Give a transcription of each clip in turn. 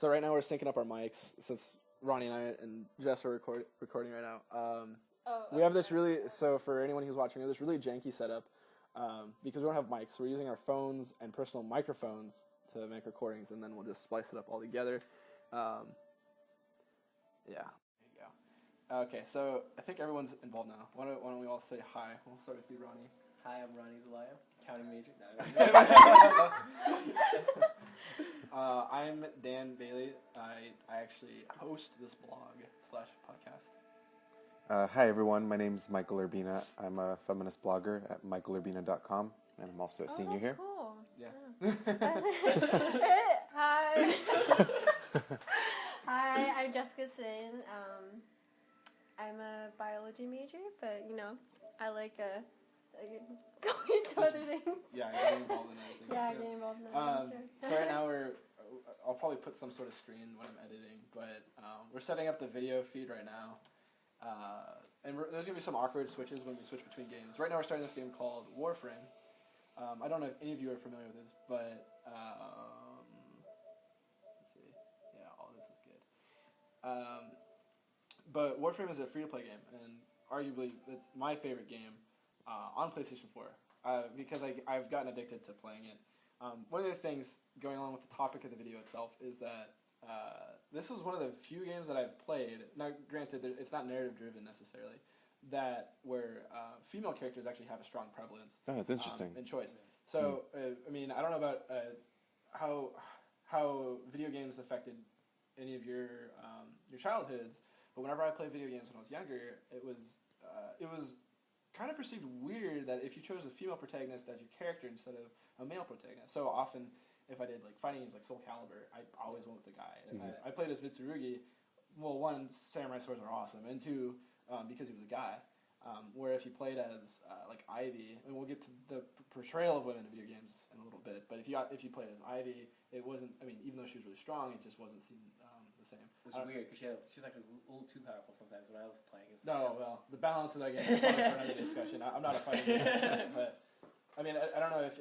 So right now we're syncing up our mics since Ronnie and I and Jess are recording right now. We have this really, so for anyone who's watching, we have this really janky setup because we don't have mics. So we're using our phones and personal microphones to make recordings, and then we'll just splice it up all together. Yeah. There you go. Okay, so I think everyone's involved now. Why don't we all say hi? We'll start with you, Ronnie. Hi, I'm Ronnie Zelaya, accounting major. I'm Dan Bailey. I actually host this blog / podcast. Hi everyone, my name's Michael Urbina. I'm a feminist blogger at michaelurbina.com, and I'm also a senior here. Cool. Yeah. Hi. Hi, I'm Jessica Sin. I'm a biology major, but I like going to other things. Yeah, getting involved in other things. Yeah, getting involved in other things. So right now I'll probably put some sort of screen when I'm editing, but we're setting up the video feed right now. And there's going to be some awkward switches when we switch between games. Right now we're starting this game called Warframe. I don't know if any of you are familiar with this, but let's see. Yeah, all this is good. But Warframe is a free-to-play game, and arguably it's my favorite game on PlayStation 4 because I've gotten addicted to playing it. One of the things going along with the topic of the video itself is that this is one of the few games that I've played. Now, granted, it's not narrative-driven necessarily, where female characters actually have a strong prevalence. Oh, that's interesting. In choice. So, I don't know about how video games affected any of your childhoods, but whenever I played video games when I was younger, it was kind of perceived weird that if you chose a female protagonist as your character instead of a male protagonist. So often, if I did like fighting games like Soul Calibur, I always went with the guy. If I played as Mitsurugi, well, one, samurai swords are awesome, and two, because he was a guy. Where if you played as like Ivy, and we'll get to the portrayal of women in video games in a little bit, but if you played as Ivy, it wasn't. I mean, even though she was really strong, it just wasn't seen the same. It was weird because she's like a little too powerful sometimes when I was playing. Well, the balance of that game is probably for another discussion. I'm not a fighting game, but I mean, I don't know if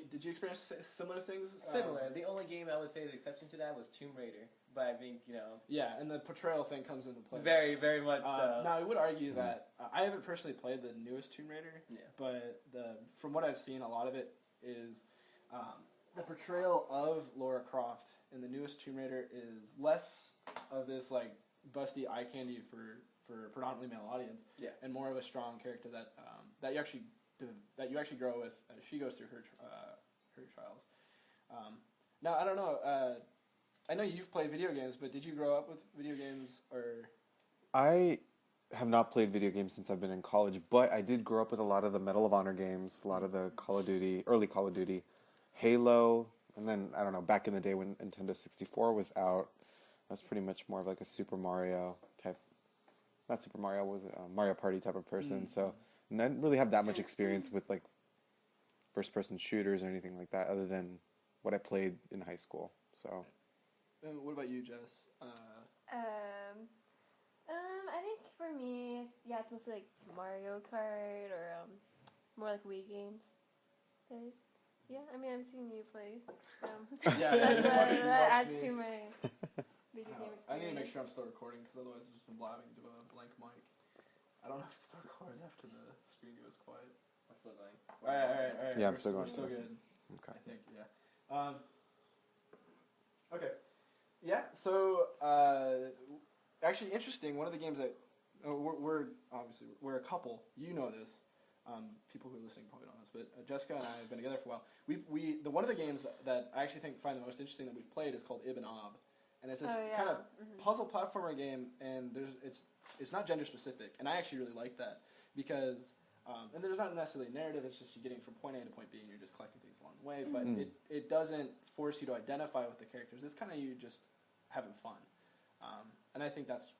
did you experience similar things? Similar. The only game I would say the exception to that was Tomb Raider, but I think Yeah, and the portrayal thing comes into play. Very, very much so. Now, I would argue that I haven't personally played the newest Tomb Raider, but from what I've seen, a lot of it is the portrayal of Lara Croft in the newest Tomb Raider is less of this like busty eye candy for a predominantly male audience, and more of a strong character that you actually grow with as she goes through her trials. Now, I don't know. I know you've played video games, but did you grow up with video games or? I have not played video games since I've been in college, but I did grow up with a lot of the Medal of Honor games, a lot of the early Call of Duty, Halo, and then, I don't know, back in the day when Nintendo 64 was out, I was pretty much more of like a Super Mario type, not Super Mario, was it Mario Party type of person, so and I didn't really have that much experience with like first-person shooters or anything like that other than what I played in high school, so. And what about you, Jess? I think for me, it's mostly like Mario Kart or more like Wii games. But, yeah, I mean, I've seen you play. That adds to my video game experience. I need to make sure I'm still recording because otherwise I've just been blabbing to a blank mic. I don't know if it still records after the screen goes quiet. I'm still going. All right. Yeah, I'm still going. We're still good. Okay. I think, yeah. Okay. Yeah, so actually interesting, one of the games that we're a couple, you know this, people who are listening probably don't know this, but Jessica and I have been together for a while. One of the games that I actually find the most interesting that we've played is called Ib and Ob, and it's this kind of puzzle platformer game, and it's not gender specific, and I actually really like that because and there's not necessarily a narrative, it's just you getting from point A to point B and you're just collecting things along the way, but it doesn't force you to identify with the characters. It's kind of you just having fun. And I think that's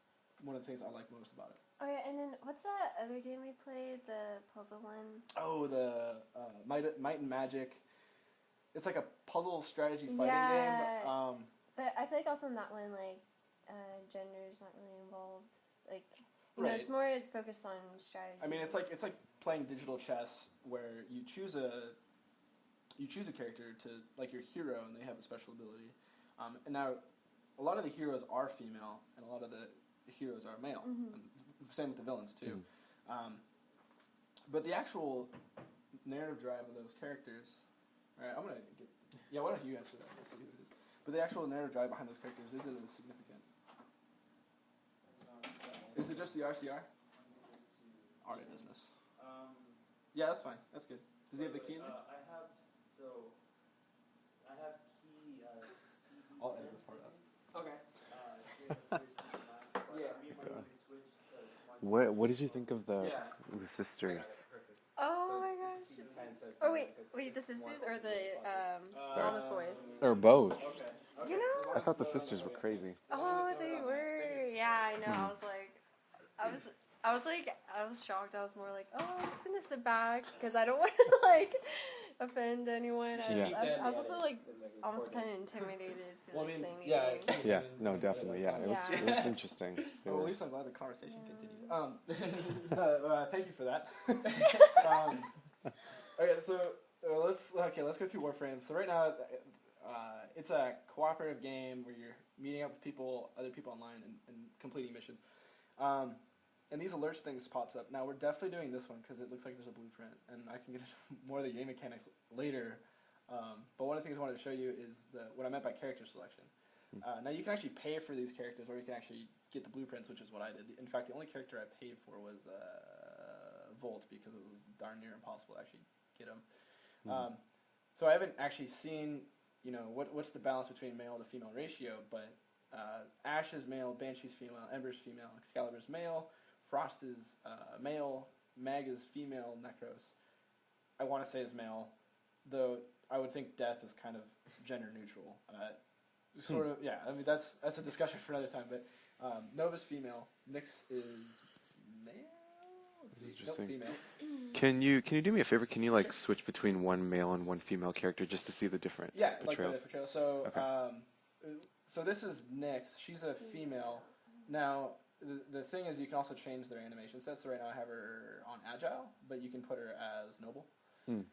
one of the things I like most about it. Oh yeah, and then what's that other game we played, the puzzle one? Oh, the Might and Magic. It's like a puzzle strategy fighting game. But I feel like also in that one, like, gender is not really involved. Like, it's focused on strategy. I mean, it's like playing digital chess where you choose a character to like your hero, and they have a special ability. And now a lot of the heroes are female, and a lot of the heroes are male. Mhm. And same with the villains too. But the actual narrative drive of those characters. All right, I'm gonna get. Yeah, why don't you answer that? Let's see who it is. But the actual narrative drive behind those characters isn't as significant. Is it just the RCR? Alright, business. Yeah, that's fine. That's good. Does he have the key in there? I have key CB10. I'll edit this part out. Okay. What did you think of the sisters? Oh my gosh. Oh wait, the sisters or the Mama's boys? Or both? You know? I thought the sisters were crazy. Oh, they were. Yeah, I know. I was shocked. I was more like, oh, I'm just gonna sit back because I don't want to like offend anyone. I was also like almost kind of intimidated to like say anything. Yeah, no, definitely. Yeah, it was interesting. Well, at least I'm glad the conversation continued. Thank you for that. Okay, so let's go through Warframe. So right now, it's a cooperative game where you're meeting up with other people online, and completing missions. And these alerts things pops up. Now we're definitely doing this one because it looks like there's a blueprint, and I can get into more of the game mechanics later. But one of the things I wanted to show you is what I meant by character selection. Now you can actually pay for these characters, or you can actually get the blueprints, which is what I did. In fact, the only character I paid for was Volt, because it was darn near impossible to actually get him. So I haven't actually seen, what's the balance between male to female ratio, but Ash is male, Banshee's female, Ember's female, Excalibur's male, Frost is male, Mag is female, Necros I want to say is male, though I would think Death is kind of gender neutral. Sort of, yeah. I mean, that's a discussion for another time. But Nova's female, Nyx is male. Interesting. Nope, female. Can you do me a favor? Can you like switch between one male and one female character just to see the different portrayals? Like the portrayal. So, so this is Nyx. She's a female. Now, the thing is, you can also change their animation sets. So right now I have her on Agile, but you can put her as Noble. Let's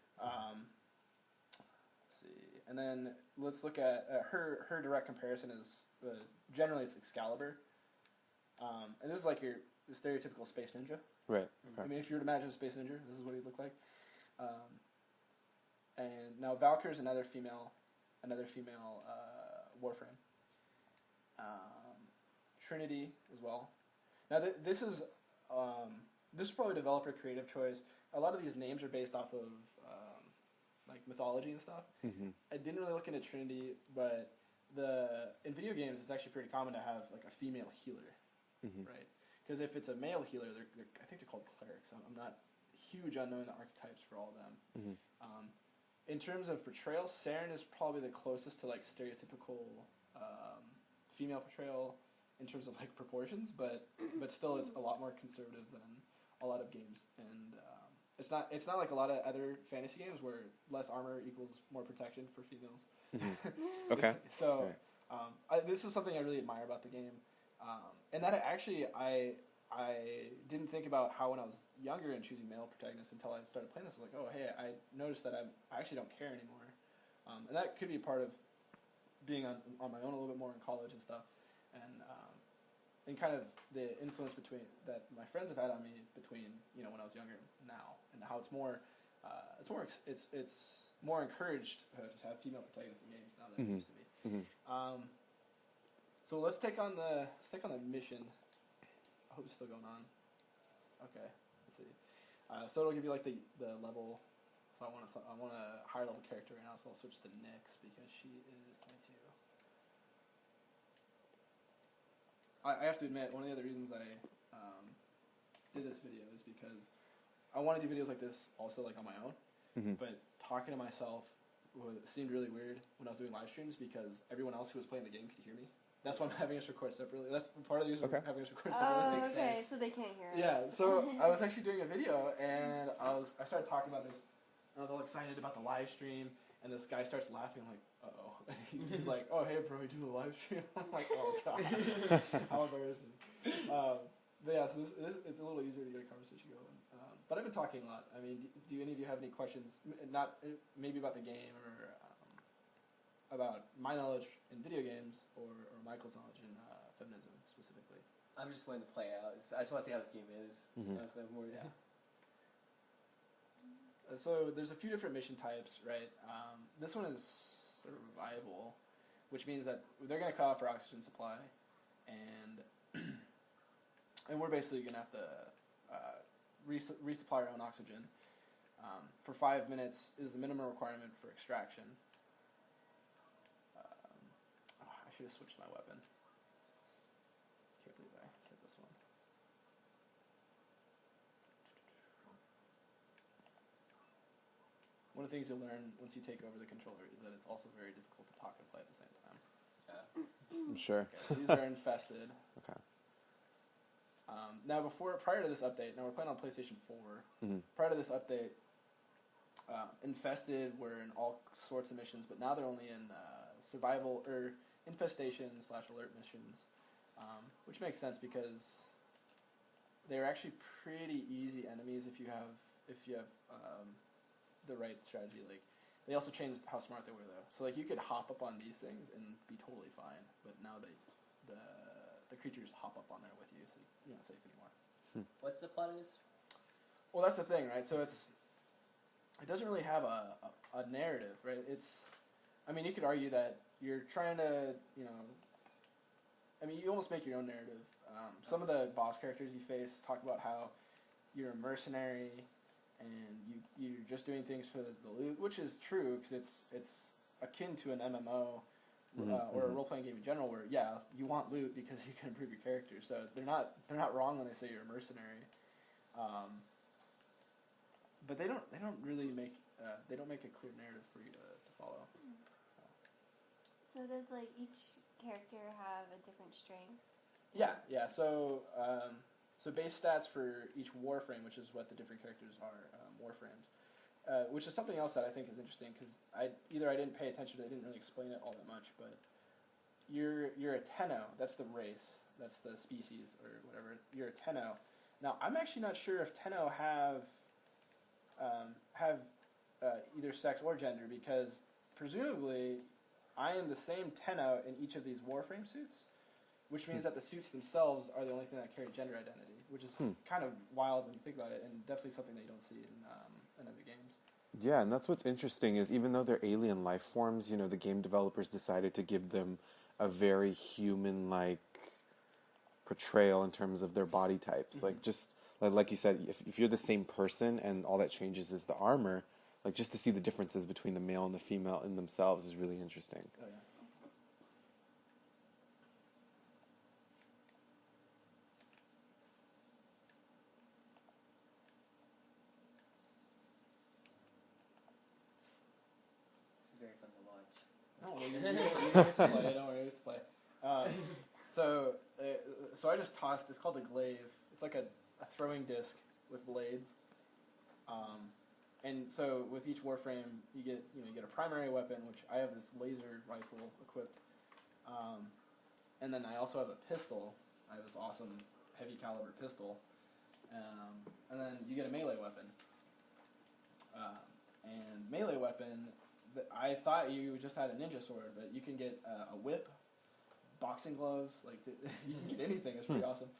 see, and then let's look at her direct comparison is generally it's Excalibur, and this is like your stereotypical space ninja. Right. I mean, if you were to imagine a space ninja, this is what he'd look like. And now Valkyr is another female Warframe. Trinity as well. Now this is probably developer creative choice. A lot of these names are based off of like mythology and stuff. I didn't really look into Trinity, but in video games it's actually pretty common to have like a female healer, right? Because if it's a male healer, I think they're called clerics. I'm not huge on knowing the archetypes for all of them. In terms of portrayal, Saren is probably the closest to like stereotypical female portrayal in terms of like proportions, but still it's a lot more conservative than a lot of games, and it's not like a lot of other fantasy games where less armor equals more protection for females. Okay. So this is something I really admire about the game, and that I didn't think about how when I was younger and choosing male protagonists until I started playing this. I was like, oh hey, I noticed that I actually don't care anymore, and that could be part of being on my own a little bit more in college and stuff, and kind of the influence that my friends have had on me between when I was younger and now, and how it's more encouraged to have female protagonists in games now than it used to be. So let's take on the mission. I hope it's still going on. Okay, let's see. So it'll give you like the level. So I want a higher level character right now. So I'll switch to Nyx because she is 22. I have to admit, one of the other reasons I did this video is because I want to do videos like this also like on my own, but talking to myself seemed really weird when I was doing live streams because everyone else who was playing the game could hear me. That's why I'm having us record separately. That's part of the reason I'm having us record separately. Oh, okay, so they can't hear us. Yeah, so I was actually doing a video, and I started talking about this, and I was all excited about the live stream, and this guy starts laughing. I'm like, uh-oh. He's like, oh, hey, bro, you doing a live stream? I'm like, oh, God. How embarrassing. But yeah, so this it's a little easier to get a conversation going. But I've been talking a lot. I mean, do any of you have any questions? Not maybe about the game or about my knowledge in video games or Michael's knowledge in feminism specifically. I'm just going to play out. I just want to see how this game is. Mhm. So more, yeah. So there's a few different mission types, right? This one is survival, which means that they're going to cut off our oxygen supply, and and we're basically going to have to resupply our own oxygen. For 5 minutes is the minimum requirement for extraction. I should have switched my weapon. Can't believe I kept this one. One of the things you'll learn once you take over the controller is that it's also very difficult to talk and play at the same time. I'm sure. Okay, so these are infested. Okay. Now, prior to this update, now we're playing on PlayStation 4. Mhm. Prior to this update, infested were in all sorts of missions, but now they're only in survival or infestation/alert missions, which makes sense because they're actually pretty easy enemies if you have the right strategy. Like, they also changed how smart they were though. So like you could hop up on these things and be totally fine, but now the creatures hop up on there with you, so you're not safe anymore. What's the plot of this? Well, that's the thing, right? So it doesn't really have a narrative, right? I mean, you could argue that you're trying to, you almost make your own narrative. Some of the boss characters you face talk about how you're a mercenary and you're just doing things for the loot, which is true because it's akin to an MMO or a role-playing game in general, where you want loot because you can improve your character. So they're not wrong when they say you're a mercenary. But they don't really make a clear narrative for you to follow. So does like each character have a different strength? Yeah. So base stats for each Warframe, which is what the different characters are, Warframes, which is something else that I think is interesting because I didn't pay attention to it, they didn't really explain it all that much, but you're a Tenno, that's the race, that's the species or whatever. You're a Tenno. Now I'm actually not sure if Tenno have either sex or gender, because presumably I am the same Tenno in each of these Warframe suits, which means that the suits themselves are the only thing that carry gender identity, which is kind of wild when you think about it, and definitely something that you don't see in other games. Yeah, and that's what's interesting is even though they're alien life forms, the game developers decided to give them a very human-like portrayal in terms of their body types. Mm-hmm. Like, just like you said, if you're the same person and all that changes is the armor, like just to see the differences between the male and the female in themselves is really interesting. Oh, yeah. This is very fun to watch. No, you get to play. Don't worry, you get to play. So I just tossed. It's called a glaive. It's like a throwing disc with blades. And so with each Warframe, you get a primary weapon, which I have this laser rifle equipped, and then I also have a pistol. I have this awesome heavy caliber pistol, and then you get a melee weapon. And melee weapon, I thought you just had a ninja sword, but you can get a whip, boxing gloves, like you can get anything. It's pretty awesome.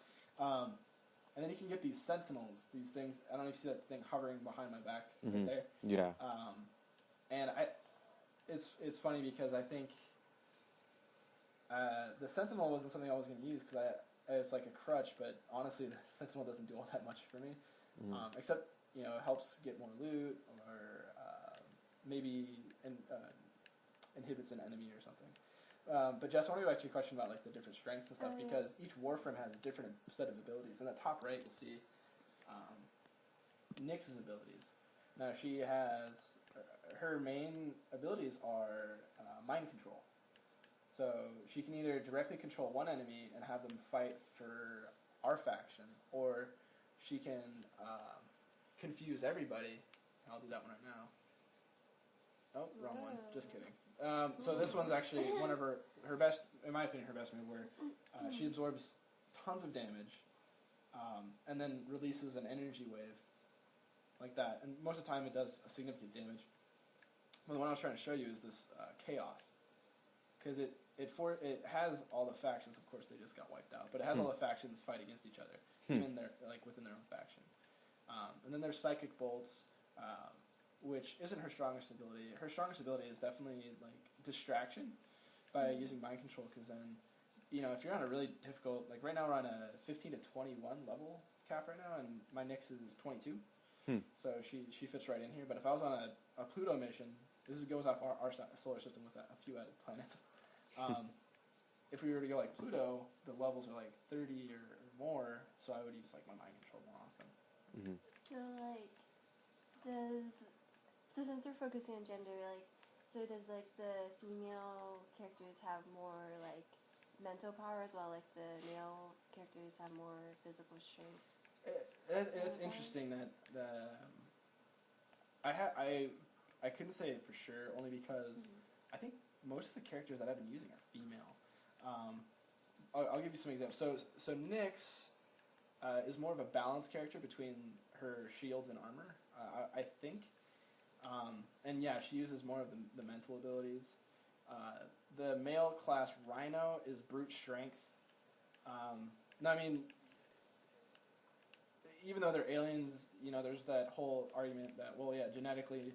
And then you can get these sentinels, these things. I don't know if you see that thing hovering behind my back right there. Yeah. And it's funny because I think the sentinel wasn't something I was going to use because it's like a crutch, but honestly, the sentinel doesn't do all that much for me, except it helps get more loot or maybe inhibits an enemy or something. But Jess, I want to go back to your question about like the different strengths and stuff, because each Warframe has a different set of abilities. In the top right, you'll see Nyx's abilities. Now she has her main abilities are mind control. So she can either directly control one enemy and have them fight for our faction, or she can confuse everybody. I'll do that one right now. Oh, wrong one. Just kidding. So this one's actually one of her best, in my opinion, her best move, where she absorbs tons of damage and then releases an energy wave like that. And most of the time it does a significant damage. But the one I was trying to show you is this Chaos. because it has all the factions. Of course, they just got wiped out, but it has all the factions fight against each other, even within their own faction. And then there's psychic bolts, which isn't her strongest ability. Her strongest ability is definitely like distraction by using mind control, because then, if you're on a really difficult, like right now we're on a 15 to 21 level cap right now, and my Nyx is 22, so she fits right in here. But if I was on a Pluto mission, this goes off our solar system with a few added planets. If we were to go like Pluto, the levels are like 30 or more, so I would use like my mind control more often. Mm-hmm. So since we're focusing on gender, does like the female characters have more like mental power as well? Like the male characters have more physical strength. It's interesting that I couldn't say it for sure, only because I think most of the characters that I've been using are female. I'll give you some examples. So Nyx is more of a balanced character between her shields and armor, I think. And yeah, she uses more of the mental abilities. The male class Rhino is brute strength. No, I mean, even though they're aliens, there's that whole argument that, well, yeah, genetically,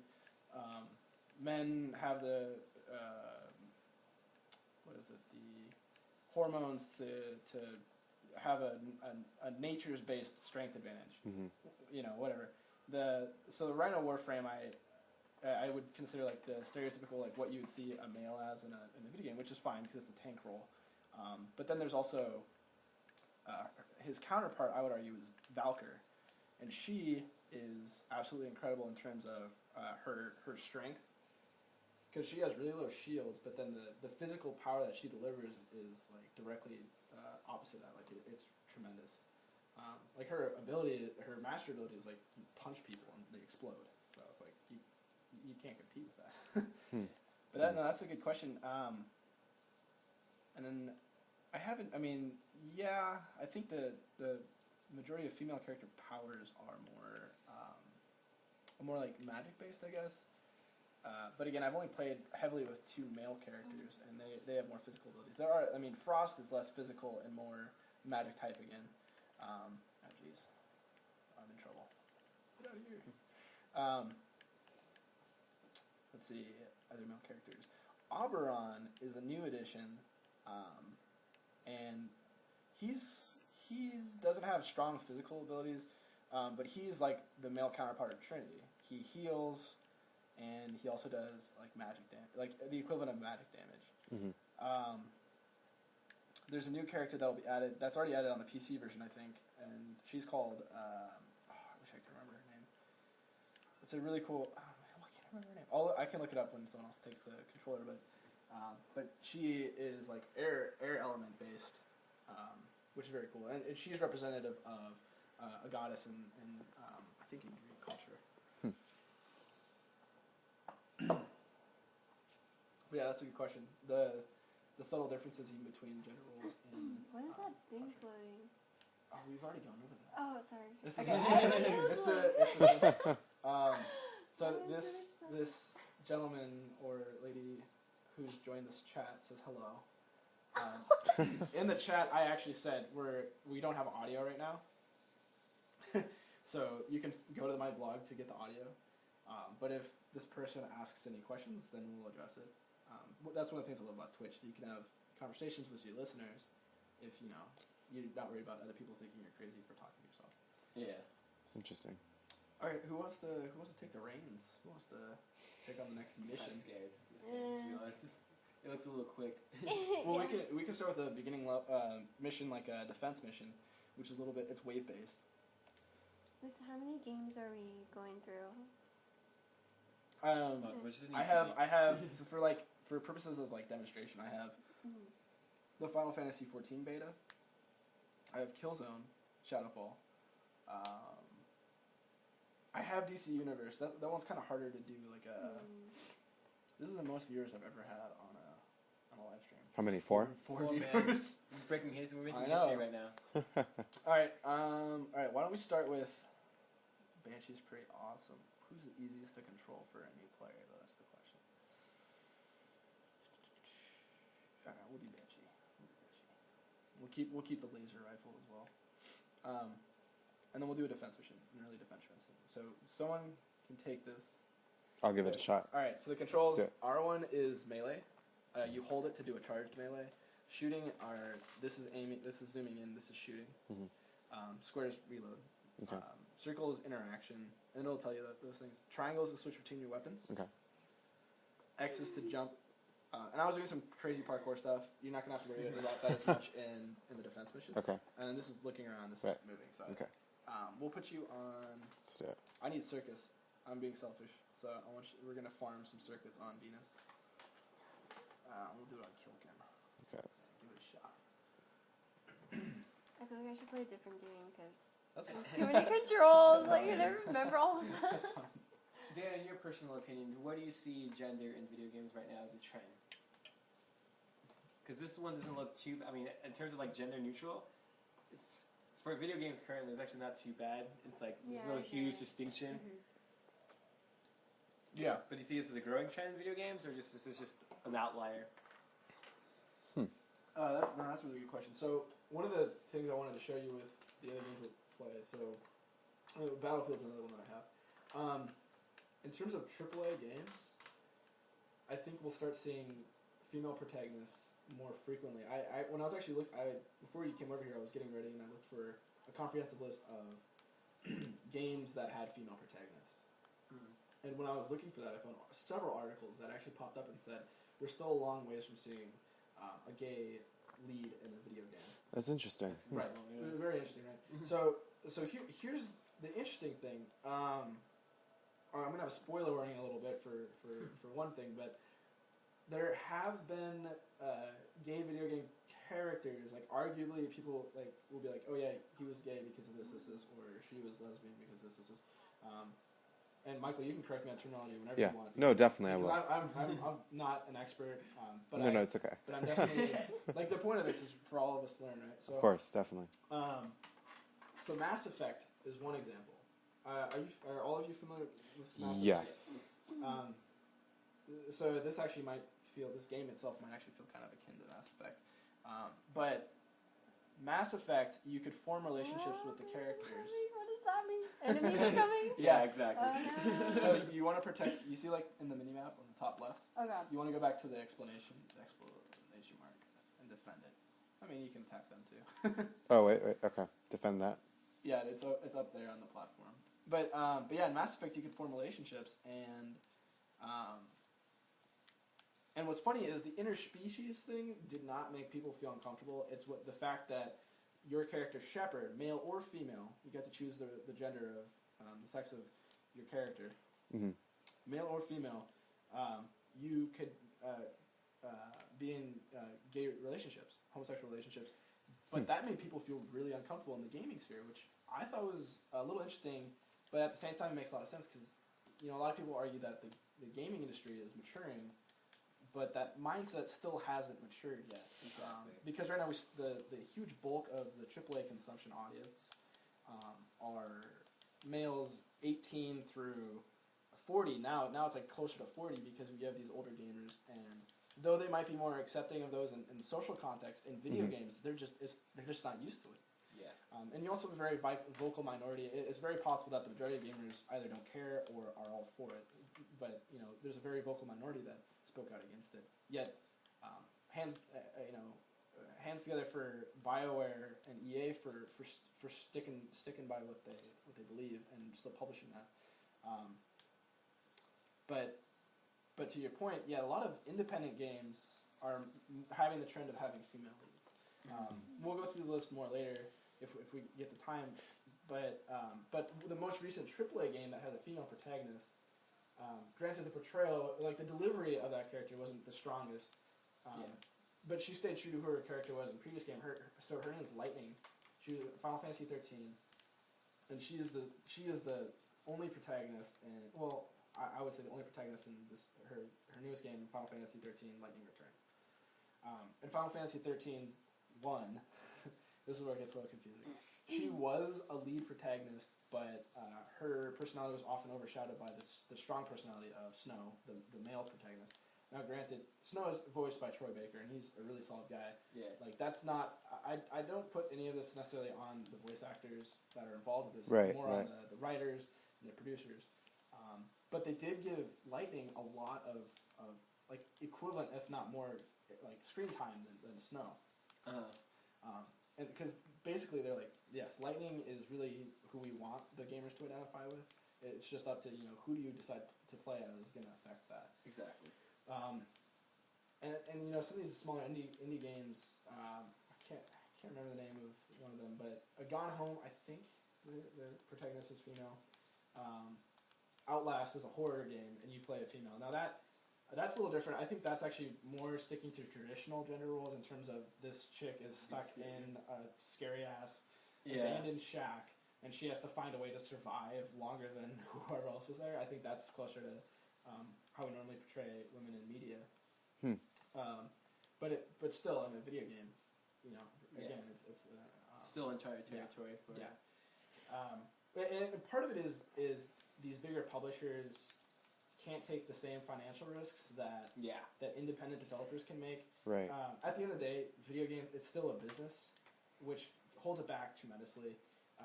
men have the the hormones to have a nature's based strength advantage. Whatever. So the Rhino Warframe, I would consider like the stereotypical, like what you would see a male as in a video game, which is fine because it's a tank role. But then there's also his counterpart, I would argue, is Valkyr, and she is absolutely incredible in terms of her strength, because she has really low shields, but then the physical power that she delivers is like directly opposite that. Like it's tremendous. Like her master ability is like you punch people and they explode. So it's like you can't compete with that. But that's a good question. And then I think the majority of female character powers are more like magic based, I guess. But again, I've only played heavily with 2 male characters, and they have more physical abilities. Frost is less physical and more magic type again. Jeez, I'm in trouble. Get out of here. Let's see, other male characters. Oberon is a new addition, and he's doesn't have strong physical abilities, but he's like the male counterpart of Trinity. He heals, and he also does like magic damage, like the equivalent of magic damage. There's a new character that'll be added. That's already added on the PC version, I think, and she's called. I wish I could remember her name. It's a really cool. I can't remember her name. I can look it up when someone else takes the controller, but she is like air element based, which is very cool, and she's representative of a goddess in I think in Greek culture. But yeah, that's a good question. The subtle differences even between gender roles in What is that thing culture. floating? Oh, we've already gone over that. Oh, sorry. So this gentleman or lady who's joined this chat says hello. In the chat, I actually said we don't have audio right now, so you can go to my blog to get the audio. But if this person asks any questions, then we'll address it. That's one of the things I love about Twitch. You can have conversations with your listeners if you're not worried about other people thinking you're crazy for talking to yourself. Yeah. Interesting. All right, who wants to take the reins? Who wants to take on the next mission? I'm scared. To be honest, it looks a little quick. Well, we can start with a beginning mission, like a defense mission, which is a little bit. It's wave based. So how many games are we going through? I have so for purposes of like demonstration, I have the Final Fantasy XIV beta. I have Killzone, Shadowfall. I have DC Universe. That one's kind of harder to do. This is the most viewers I've ever had on a live stream. How many? 4? 4 viewers. Breaking history. We're making I know. history right now. All right. Why don't we start with Banshee's pretty awesome. Who's the easiest to control for a new player, though? That's the question. We'll keep the laser rifle as well. And then we'll do a defense mission, an early defense mission. So someone can take this. I'll give it a shot. All right. So the controls. Let's do it. R1 is melee. You hold it to do a charged melee. Shooting are this is aiming. This is zooming in. This is shooting. Mhm. Square is reload. Okay. Circle is interaction, and it'll tell you those things. Triangle is to switch between your weapons. Okay. X is to jump. And I was doing some crazy parkour stuff. You're not gonna have to worry about that as much in the defense missions. Okay. And this is looking around. This Right. is moving. So Okay. we'll put you on. Let's do it. I need circus. I'm being selfish, so we're gonna farm some circuits on Venus. We'll do it on kill cam. Okay. Let's give it a shot. I feel like I should play a different game because That's there's too many controls. Like I never remember all of that. That's fine. Dan, in your personal opinion, where do you see gender in video games right now as a trend? Because this one doesn't look too. I mean, in terms of like gender neutral, it's for video games currently. It's actually not too bad. It's like there's Yeah, no I huge get it. distinction. Yeah. But do you see this as a growing trend in video games, or just this is just an outlier? That's a really good question. So one of the things I wanted to show you with the other games we play, so Battlefield's another one that I have. In terms of AAA games, I think we'll start seeing female protagonists more frequently. I when I was actually before you came over here, I was getting ready and I looked for a comprehensive list of games that had female protagonists. And when I was looking for that, I found several articles that actually popped up and said we're still a long ways from seeing a gay lead in a video game. That's interesting. Right. Very interesting, right? So here's the interesting thing. I'm gonna have a spoiler warning a little bit for one thing, but there have been gay video game characters. Like arguably, people like will be like, "Oh yeah, he was gay because of this, or she was lesbian because this." And Michael, you can correct me on terminology whenever Yeah. you want. No, definitely I will. I'm not an expert, but No, it's okay. But I'm definitely like the point of this is for all of us to learn, right? So, Of course, definitely. So Mass Effect is one example. Are all of you familiar with Mass Effect? Yes. So this actually this game itself might actually feel kind of akin to Mass Effect. But Mass Effect, you could form relationships with the characters. What does that mean? Enemies are coming? Yeah, exactly. No. So you want to protect. You see, like in the minimap on the top left. Oh god. You want to go back to the exclamation mark, and defend it. I mean, you can attack them too. Oh wait. Okay. Defend that. Yeah, it's up there on the platform. But yeah, in Mass Effect you could form relationships, and what's funny is the interspecies thing did not make people feel uncomfortable. It's the fact that your character Shepard, male or female, you get to choose the gender of the sex of your character, male or female. You could be in gay relationships, homosexual relationships, but that made people feel really uncomfortable in the gaming sphere, which I thought was a little interesting. But at the same time, it makes a lot of sense because a lot of people argue that the gaming industry is maturing, but that mindset still hasn't matured yet. Because right now, the huge bulk of the AAA consumption audience are males 18 through 40. Now it's like closer to 40 because we have these older gamers, and though they might be more accepting of those in social context, in video games, they're just not used to it. Yeah. And you also have a very vocal minority. It's very possible that the majority of gamers either don't care or are all for it. But there's a very vocal minority that spoke out against it. Yet, hands together for BioWare and EA for sticking by what they believe and still publishing that. But to your point, yeah, a lot of independent games are having the trend of having female leads. We'll go through the list more later if we get the time. But the most recent AAA game that has a female protagonist, granted the portrayal, like the delivery of that character wasn't the strongest, but she stayed true to who her character was in the previous game. Her name is Lightning. She was Final Fantasy 13, and she is the only protagonist in, well, I would say the only protagonist in her newest game, Final Fantasy 13 Lightning Returns. In Final Fantasy 13 1, this is where it gets a little confusing. She was a lead protagonist, but her personality was often overshadowed by the strong personality of Snow, the male protagonist. Now, granted, Snow is voiced by Troy Baker, and he's a really solid guy. Yeah. Like, that's not... I don't put any of this necessarily on the voice actors that are involved with this. Right, More on the writers and the producers. But they did give Lightning a lot of like, equivalent, if not more, like, screen time than Snow. And because basically they're like, yes, Lightning is really who we want the gamers to identify with. It's just up to, who do you decide to play as is going to affect that. Exactly. And some of these smaller indie games, I can't remember the name of one of them, but Gone Home, I think the protagonist is female. Outlast is a horror game, and you play a female. Now that's a little different. I think that's actually more sticking to traditional gender roles in terms of this chick is stuck in a scary ass abandoned shack, and she has to find a way to survive longer than whoever else is there. I think that's closer to how we normally portray women in media. But still, in a video game, again, it's still uncharted territory for. Yeah. And part of it is these bigger publishers can't take the same financial risks that independent developers can make. Right. At the end of the day, video game it's still a business, which holds it back tremendously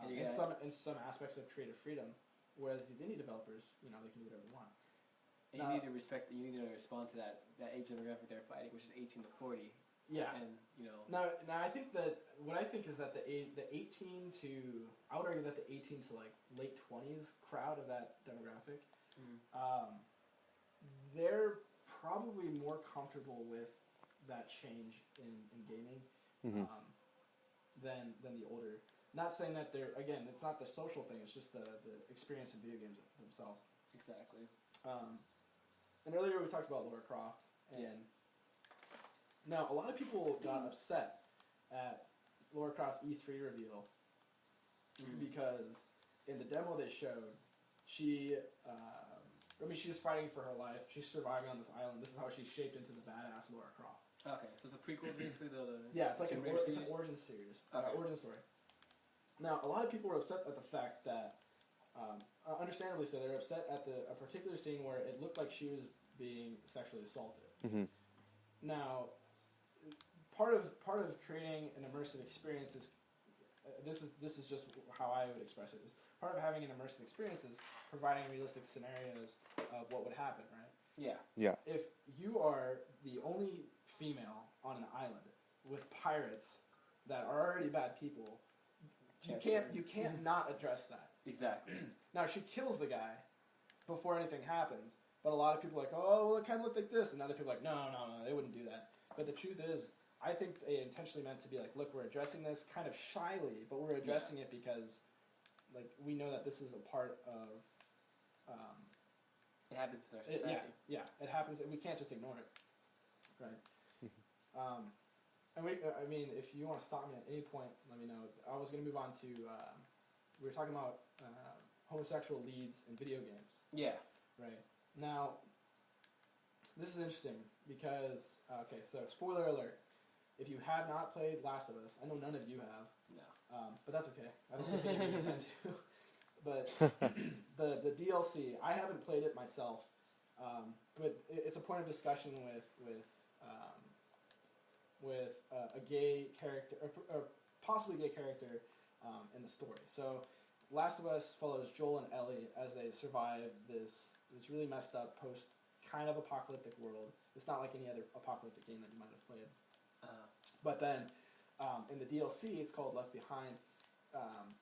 in some aspects of creative freedom. Whereas these indie developers, they can do whatever they want. And you need to respect. You need to respond to that age demographic they're fighting, which is 18 to 40. Yeah. And Now I think that what I think is that the 18 to I would argue that the 18 to like late 20s crowd of that demographic. They're probably more comfortable with that change in gaming than the older. Not saying that it's not the social thing, it's just the experience of video games themselves. Exactly. And earlier we talked about Lara Croft, and now a lot of people got upset at Lara Croft's E3 reveal because in the demo they showed, she was fighting for her life. She's surviving on this island. This is how she's shaped into the badass Lara Croft. Okay, so it's a prequel, basically. It's like an origin series, origin story. Now, a lot of people were upset at the fact that, understandably so, they were upset at a particular scene where it looked like she was being sexually assaulted. Now, part of creating an immersive experience is this is just how I would express it. Is part of having an immersive experience is providing realistic scenarios of what would happen, right? Yeah. Yeah. If you are the only female on an island with pirates that are already bad people, you can't not address that. Exactly. Now she kills the guy before anything happens, but a lot of people are like, oh, well, it kind of looked like this, and other people are like, no, they wouldn't do that. But the truth is, I think they intentionally meant to be like, look, we're addressing this kind of shyly, but we're addressing it because, like, we know that this is a part of. It happens in our society. It happens, and we can't just ignore it, right? And if you want to stop me at any point, let me know. I was going to move on to. We were talking about homosexual leads in video games. Yeah. Right. Now, this is interesting because, so spoiler alert. If you have not played Last of Us, I know none of you have. No. But that's okay. I don't think you intend to. But the DLC, I haven't played it myself. But it's a point of discussion with a gay character, or possibly gay character in the story. So, Last of Us follows Joel and Ellie as they survive this really messed up post kind of apocalyptic world. It's not like any other apocalyptic game that you might have played. But then in the DLC, it's called Left Behind.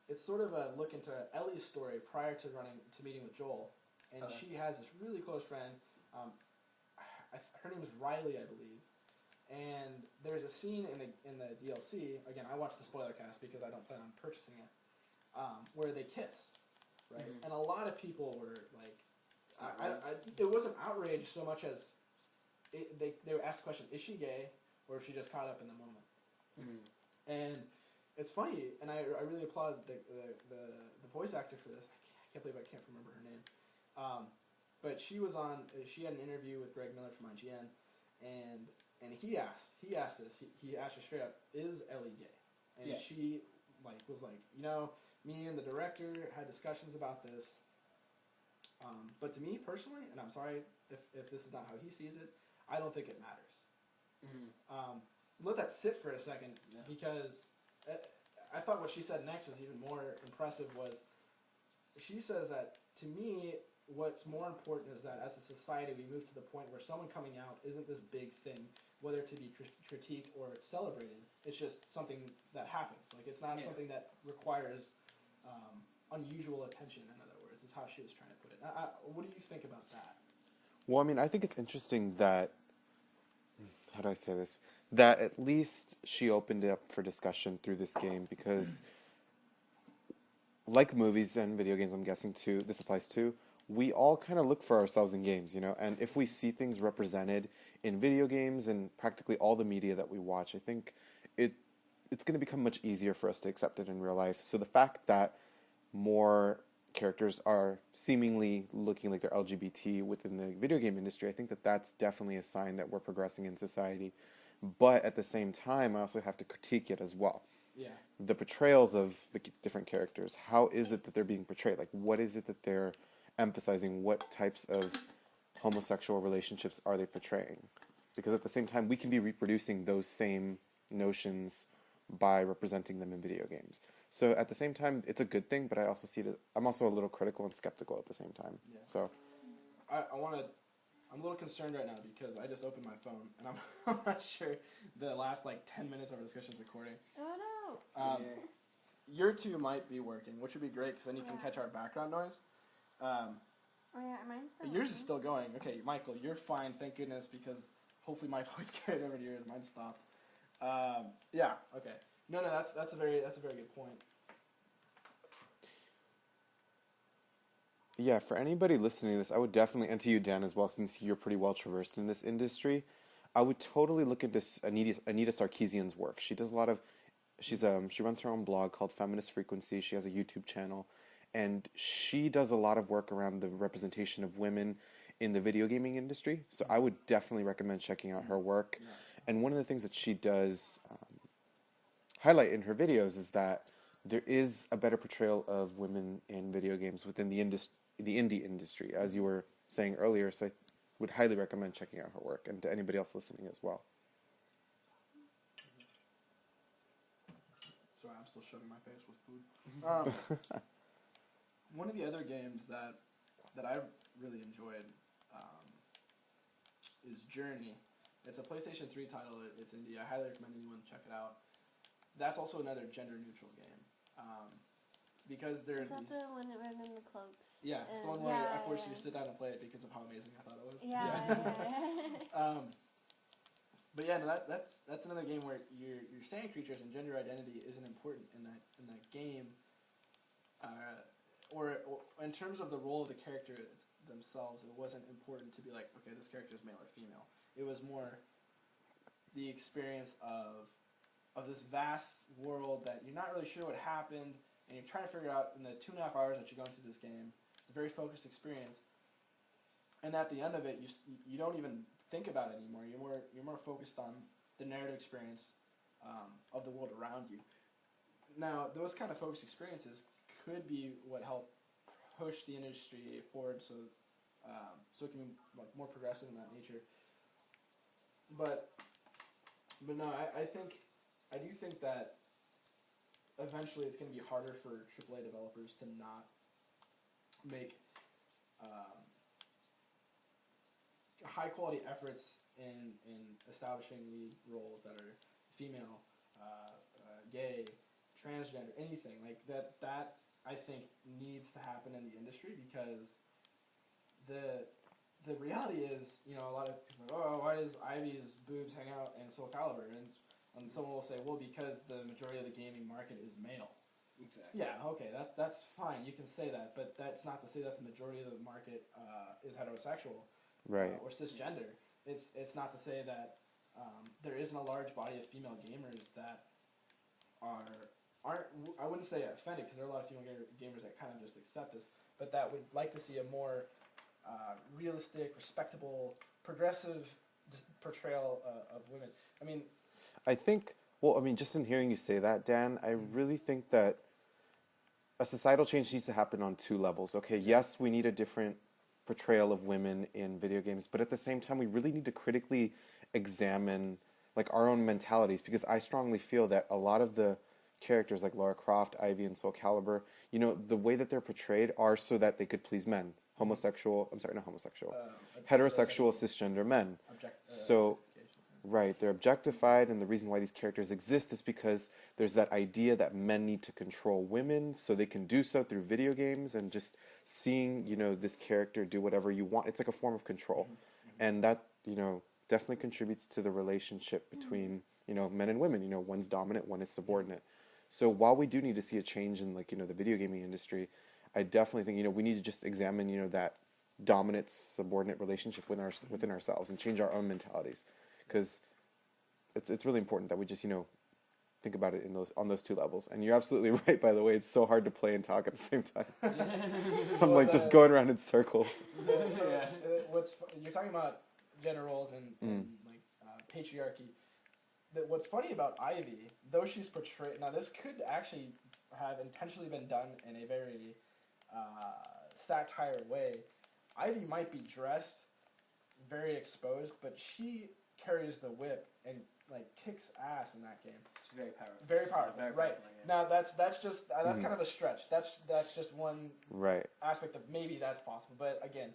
It's sort of a look into Ellie's story prior to meeting with Joel, and she has this really close friend. Her name is Riley, I believe. And there's a scene in the DLC. Again, I watched the spoiler cast because I don't plan on purchasing it. Where they kiss, right? And a lot of people were like, it wasn't outrage so much as they were asked the question: is she gay, or is she just caught up in the moment? And it's funny, and I really applaud the voice actor for this. I can't believe I can't remember her name. But she had an interview with Greg Miller from IGN, and he asked this. He asked her straight up, "Is Ellie gay?" And she was like, me and the director had discussions about this. But to me personally, and I'm sorry if this is not how he sees it, I don't think it matters. Let that sit for a second, because I thought what she said next was even more impressive. Was she says that, to me, what's more important is that as a society we move to the point where someone coming out isn't this big thing, whether to be critiqued or celebrated. It's just something that happens. Like, it's not something that requires unusual attention, in other words, is how she was trying to put it. What do you think about that? Well, I mean, I think it's interesting that, how do I say this? That at least she opened it up for discussion through this game, because like movies and video games, I'm guessing too, this applies to, we all kind of look for ourselves in games, you know, and if we see things represented in video games and practically all the media that we watch, I think it's going to become much easier for us to accept it in real life. So the fact that more characters are seemingly looking like they're LGBT within the video game industry, I think that that's definitely a sign that we're progressing in society. But at the same time, I also have to critique it as well. Yeah. The portrayals of the different characters, how is it that they're being portrayed? Like, what is it that they're emphasizing? What types of homosexual relationships are they portraying? Because at the same time, we can be reproducing those same notions by representing them in video games. So at the same time, it's a good thing, but I also see it as, I'm also a little critical and skeptical at the same time. Yeah. So I'm a little concerned right now because I just opened my phone and I'm not sure the last 10 minutes of our discussion is recording. Oh no. Your two might be working, which would be great because then you can catch our background noise. Oh yeah, mine's still Yours working. is still going. Okay, Michael, you're fine, thank goodness, because hopefully my voice carried over to yours. Mine stopped. Yeah. Okay. No, that's a very good point. yeah, for anybody listening to this, I would definitely, and to you, Dan, as well, since you're pretty well traversed in this industry, I would totally look into Anita Sarkeesian's work. She does a lot of, she runs her own blog called Feminist Frequency. She has a YouTube channel, and she does a lot of work around the representation of women in the video gaming industry. So I would definitely recommend checking out her work. Yeah. And one of the things that she does highlight in her videos is that there is a better portrayal of women in video games within the indie industry, as you were saying earlier. So I would highly recommend checking out her work, and to anybody else listening as well. Sorry, I'm still shoving my face with food. One of the other games that I've really enjoyed is Journey. It's a PlayStation 3 title. It's indie. I highly recommend anyone check it out. That's also another gender-neutral game. Because there's Is that the one that ran in the cloaks? Yeah, it's the one where I forced you to sit down and play it because of how amazing I thought it was. Yeah. But yeah, no, that's another game where your sand creatures and gender identity isn't important in that game. Or in terms of the role of the character themselves, it wasn't important to be like, okay, this character is male or female. It was more the experience of this vast world that you're not really sure what happened, and you're trying to figure out in the 2.5 hours that you're going through this game. It's a very focused experience, and at the end of it, you don't even think about it anymore. You're more focused on the narrative experience of the world around you. Now, those kind of focused experiences could be what help push the industry forward, so it can be more progressive in that nature. But no, I do think that eventually it's going to be harder for AAA developers to not make high quality efforts in establishing lead roles that are female, gay, transgender, anything like that. That I think needs to happen in the industry, because the reality is, a lot of people are, oh, why does Ivy's boobs hang out in Soul Calibur? And someone will say, well, because the majority of the gaming market is male. Exactly. Yeah, okay, that's fine. You can say that, but that's not to say that the majority of the market is heterosexual, right, or cisgender. It's not to say that there isn't a large body of female gamers that aren't. I wouldn't say offended, because there are a lot of female gamers that kind of just accept this, but that would like to see a more realistic, respectable, progressive portrayal of women. I think, just in hearing you say that, Dan, I really think that a societal change needs to happen on two levels. Okay, yes, we need a different portrayal of women in video games, but at the same time, we really need to critically examine like our own mentalities, because I strongly feel that a lot of the characters like Lara Croft, Ivy, and Soul Calibur, you know, the way that they're portrayed are so that they could please men, heterosexual cisgender men. So, right, they're objectified, and the reason why these characters exist is because there's that idea that men need to control women so they can do so through video games, and just seeing, you know, this character do whatever you want. It's like a form of control. And that, you know, definitely contributes to the relationship between, you know, men and women. You know, one's dominant, one is subordinate. So while we do need to see a change in, like, you know, the video gaming industry, I definitely think, you know, we need to just examine, you know, that dominant subordinate relationship within ourselves and change our own mentalities, because it's really important that we just, you know, think about it on those two levels. And you're absolutely right, by the way. It's so hard to play and talk at the same time. I'm like just going around in circles. So, you're talking about gender roles and patriarchy. What's funny about Ivy, though she's portrayed, now this could actually have intentionally been done in a very satire way. Ivy might be dressed very exposed, but she carries the whip and like kicks ass in that game. She's very powerful. Very powerful, Very right? powerful, yeah. Now that's kind of a stretch. That's just one aspect of maybe that's possible. But again,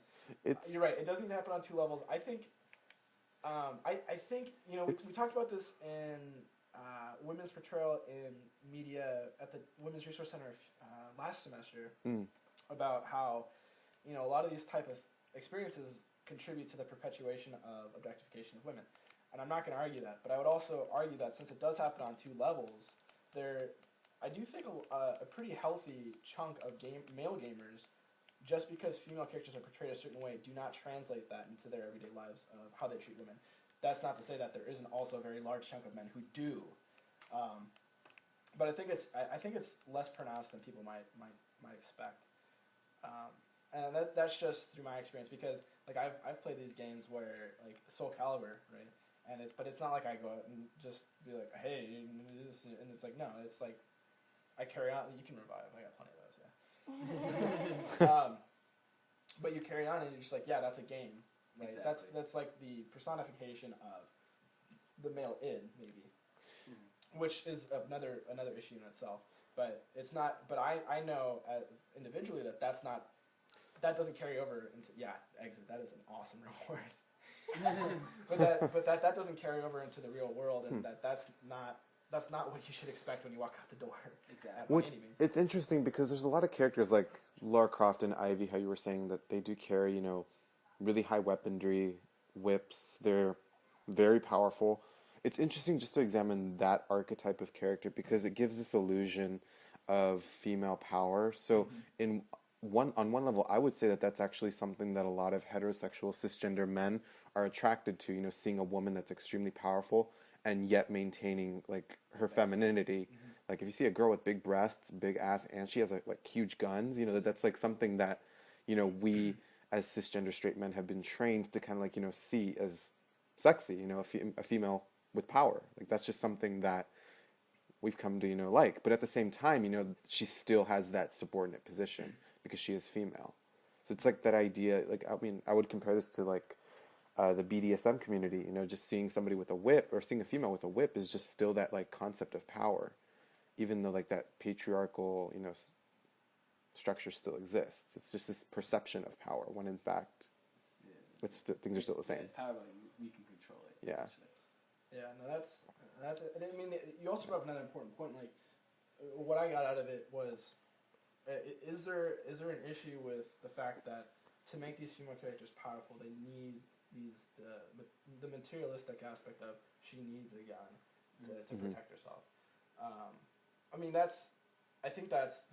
you're right. It doesn't happen on two levels. I think. I think, you know, we talked about this in women's portrayal in media at the Women's Resource Center last semester about how, you know, a lot of these type of experiences contribute to the perpetuation of objectification of women. And I'm not going to argue that, but I would also argue that since it does happen on two levels, I do think a pretty healthy chunk of male gamers, just because female characters are portrayed a certain way, do not translate that into their everyday lives of how they treat women. That's not to say that there isn't also a very large chunk of men who do, but I think it's less pronounced than people might expect, and that's just through my experience, because like I've played these games where like Soul Calibur, right, but it's not like I go out and just be like, hey, and it's like, no, it's like I carry on. You can revive. I got plenty of those. Yeah. But you carry on and you're just like, yeah, that's a game, right? Exactly. That's like the personification of the male id, maybe, which is another issue in itself. But it's not. But I know individually that that doesn't carry over into exit. That is an awesome reward. but that doesn't carry over into the real world, and that's not what you should expect when you walk out the door. Exactly. It's interesting because there's a lot of characters like Lara Croft and Ivy, how you were saying, that they do carry, you know, really high weaponry, whips. They're very powerful. It's interesting just to examine that archetype of character because it gives this illusion of female power. So on one level, I would say that that's actually something that a lot of heterosexual cisgender men are attracted to, you know, seeing a woman that's extremely powerful and yet maintaining like her femininity. Like if you see a girl with big breasts, big ass, and she has like huge guns, you know, that's like something that, you know, we as cisgender straight men have been trained to kind of like, you know, see as sexy, you know, a female with power. Like that's just something that we've come to, you know, like. But at the same time, you know, she still has that subordinate position because she is female. So it's like that idea, like, I mean, I would compare this to like the BDSM community, you know, just seeing somebody with a whip or seeing a female with a whip is just still that like concept of power, even though like that patriarchal, you know, structure still exists. It's just this perception of power when in fact things are still the same. It's power, but we can control it. Yeah. Essentially. Yeah, no, that's it. I mean, you also brought up another important point. Like, what I got out of it was, is there an issue with the fact that to make these female characters powerful, they need the materialistic aspect of she needs a gun to protect herself. I mean, I think that's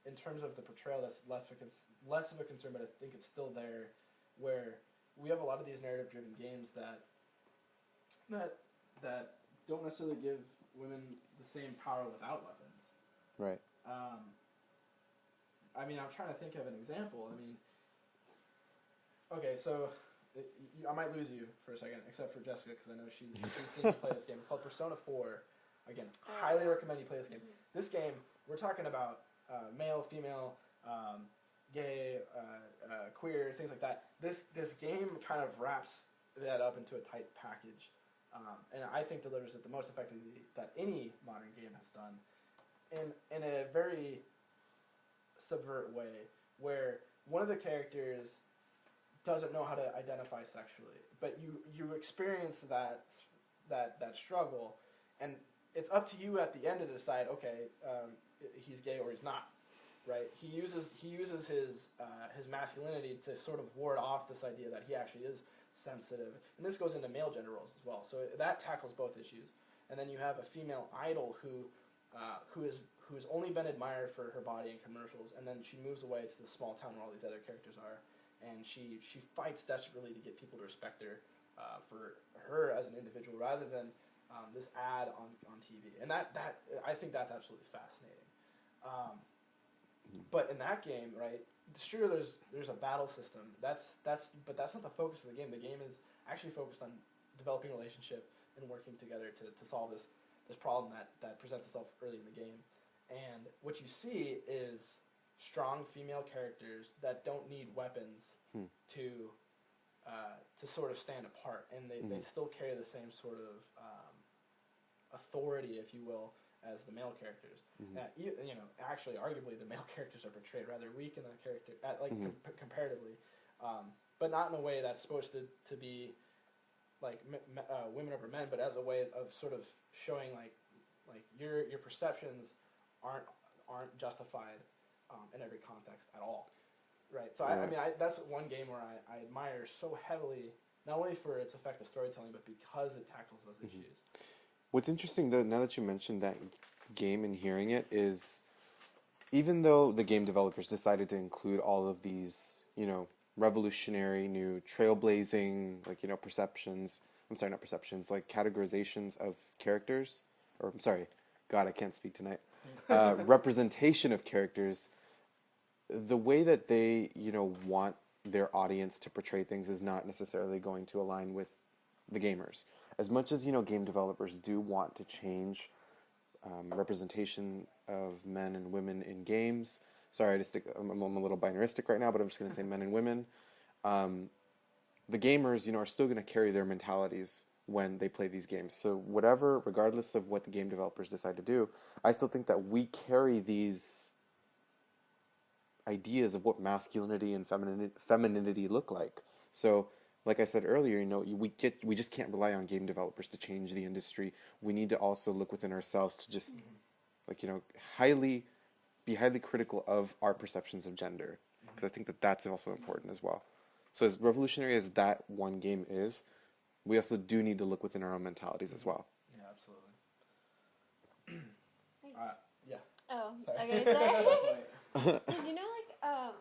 in terms of the portrayal, that's less of a concern, but I think it's still there, where we have a lot of these narrative-driven games that don't necessarily give women the same power without weapons. Right. I mean, I'm trying to think of an example. I mean, okay, so I might lose you for a second, except for Jessica, because I know she's seen me play this game. It's called Persona 4. Again, highly recommend you play this game. This game, we're talking about male, female, gay, queer, things like that. This game kind of wraps that up into a tight package, and I think delivers it the most effectively that any modern game has done, in a very subvert way, where one of the characters doesn't know how to identify sexually, but you experience that struggle, and it's up to you at the end to decide, okay, he's gay or he's not, right? He uses his masculinity to sort of ward off this idea that he actually is sensitive, and this goes into male gender roles as well. So that tackles both issues. And then you have a female idol who's only been admired for her body in commercials, and then she moves away to the small town where all these other characters are, and she fights desperately to get people to respect her for her as an individual rather than this ad on TV. And that I think that's absolutely fascinating. But in that game, right, sure, there's a battle system. But that's not the focus of the game. The game is actually focused on developing a relationship and working together to solve this problem that presents itself early in the game. And what you see is strong female characters that don't need weapons to sort of stand apart, and they still carry the same sort of authority, if you will, as the male characters. Actually, arguably, the male characters are portrayed rather weak in that character, comparatively, but not in a way that's supposed to be like women over men, but as a way of sort of showing like your perceptions aren't justified in every context at all, right? So that's one game where I admire so heavily, not only for its effective storytelling, but because it tackles those issues. What's interesting, though, now that you mentioned that game and hearing it, is even though the game developers decided to include all of these, revolutionary, new, trailblazing, perceptions, not perceptions, like categorizations of characters, or, I'm sorry, God, I can't speak tonight, representation of characters, the way that they, want their audience to portray things is not necessarily going to align with the gamers. As much as, game developers do want to change representation of men and women in games. Sorry, I'm a little binaristic right now, but I'm just going to say men and women. The gamers, are still going to carry their mentalities when they play these games. So whatever, regardless of what the game developers decide to do, I still think that we carry these ideas of what masculinity and femininity look like. So, like I said earlier, we just can't rely on game developers to change the industry. We need to also look within ourselves to just, be highly critical of our perceptions of gender. Because I think that that's also important as well. So as revolutionary as that one game is, we also do need to look within our own mentalities as well. Yeah, absolutely. Yeah. Oh, Sorry. okay. So, did you know our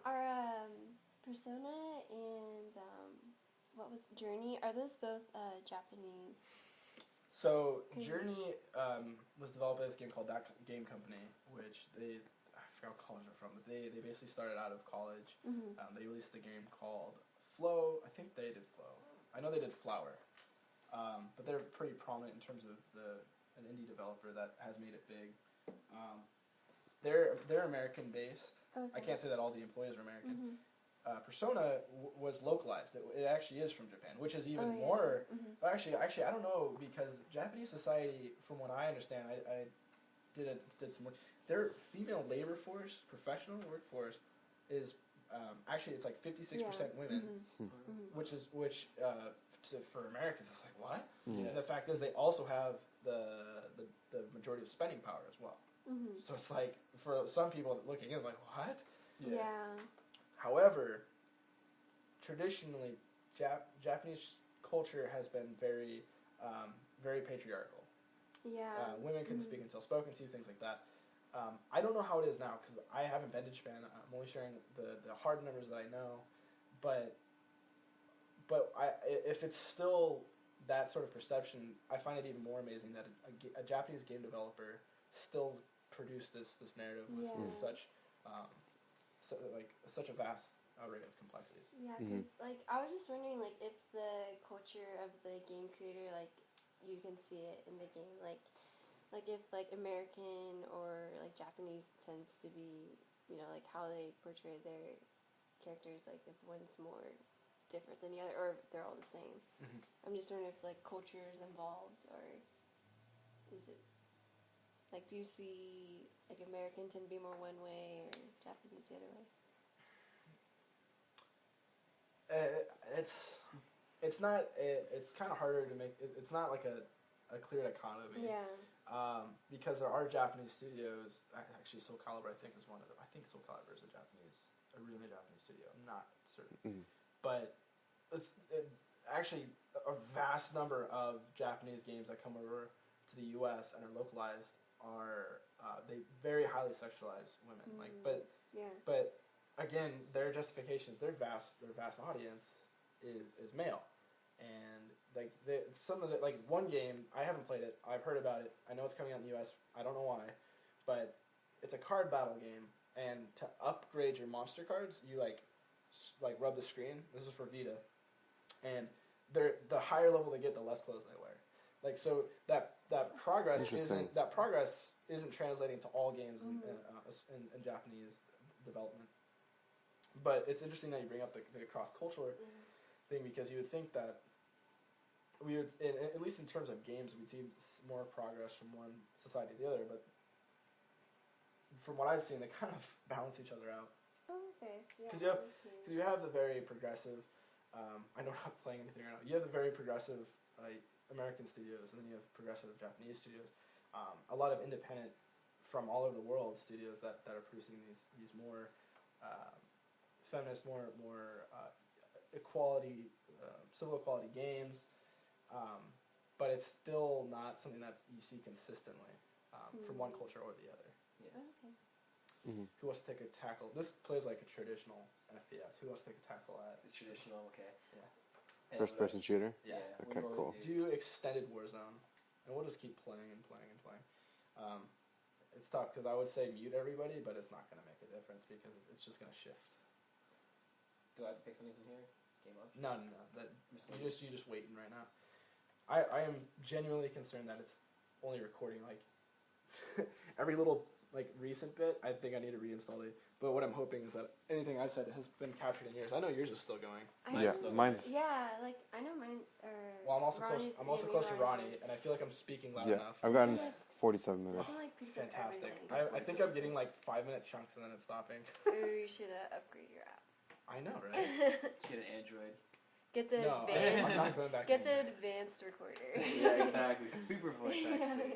Persona and what was Journey? Are those both Japanese? So Journey was developed by this game called That Game Company, which I forgot what college they're from, but they basically started out of college. They released a game called Flow. I think they did Flow. I know they did Flower. But they're pretty prominent in terms of an indie developer that has made it big. They're American based. Okay. I can't say that all the employees are American. Persona was localized. It actually is from Japan, which is even more. Actually, I don't know, because Japanese society, from what I understand, I did some work. Their female labor force, professional workforce, is actually it's like 56% women, which for Americans it's like what? Yeah. And the fact is they also have the majority of spending power as well. So it's like for some people looking in like what? Yeah. However, traditionally, Japanese culture has been very, very patriarchal. Yeah. Women couldn't speak until spoken to, things like that. I don't know how it is now because I haven't been to Japan. I'm only sharing the hard numbers that I know, but if it's still that sort of perception, I find it even more amazing that a Japanese game developer still produced this narrative with such such a vast array of complexities. Yeah, because I was just wondering if the culture of the game creator you can see it in the game if American or Japanese tends to be how they portray their characters, like if one's more different than the other, or if they're all the same. Mhm. I'm just wondering if like culture is involved, or is it like, do you see like American tend to be more one way or Japanese the other way? It's not. It's kind of harder to make. It's not like a clear dichotomy. Yeah. Because there are Japanese studios. Actually, Soul Calibur I think is one of them. I think Soul Calibur is a really Japanese studio. I'm not certain, but it's actually a vast number of Japanese games that come over to the U.S. and are localized are they very highly sexualize women. But again, their justifications, their vast audience is male, and like some of the like one game I haven't played it. I've heard about it. I know it's coming out in the U.S. I don't know why, but it's a card battle game, and to upgrade your monster cards, you like rub the screen. This is for Vita, and the higher level they get, the less clothes they wear. Like so that progress isn't translating to all games in Japanese development. But it's interesting that you bring up the cross-cultural thing, because you would think that we would, at least in terms of games, we'd see more progress from one society to the other. But from what I've seen, they kind of balance each other out. Oh, okay. Yeah. Because you have the very progressive. I know I'm not playing anything right now. You have the very progressive like American studios, and then you have progressive Japanese studios. A lot of independent from all over the world studios that are producing these more feminist, more equality, civil equality games. But it's still not something that you see consistently from one culture or the other. Yeah. Okay. Who wants to take a tackle? This plays like a traditional FPS. Who wants to take a tackle at? It's traditional, okay. Yeah. And First-person shooter? Yeah. Okay, cool. Do extended Warzone, and we'll just keep playing and playing and playing. It's tough because I would say mute everybody, but it's not going to make a difference because it's just going to shift. Do I have to pick something from here? Just game up? No. You're just waiting right now. I am genuinely concerned that it's only recording like every little like recent bit. I think I need to reinstall it. But what I'm hoping is that anything I've said has been captured in yours. I know yours is still going. Mine's. Yeah, like I know mine. Well, I'm also close to Ronnie, Ronnie's and I feel like I'm speaking loud Yeah, enough. I've gotten 47 minutes. This one, like, picks up Fantastic. everything. I think I'm getting like 5-minute chunks and then it's stopping. Ooh, you should upgrade your app. I know, right? Get an Android. Get the No, I'm advanced. not going back. Get to the advanced recorder. Yeah, exactly. Super voice, actually.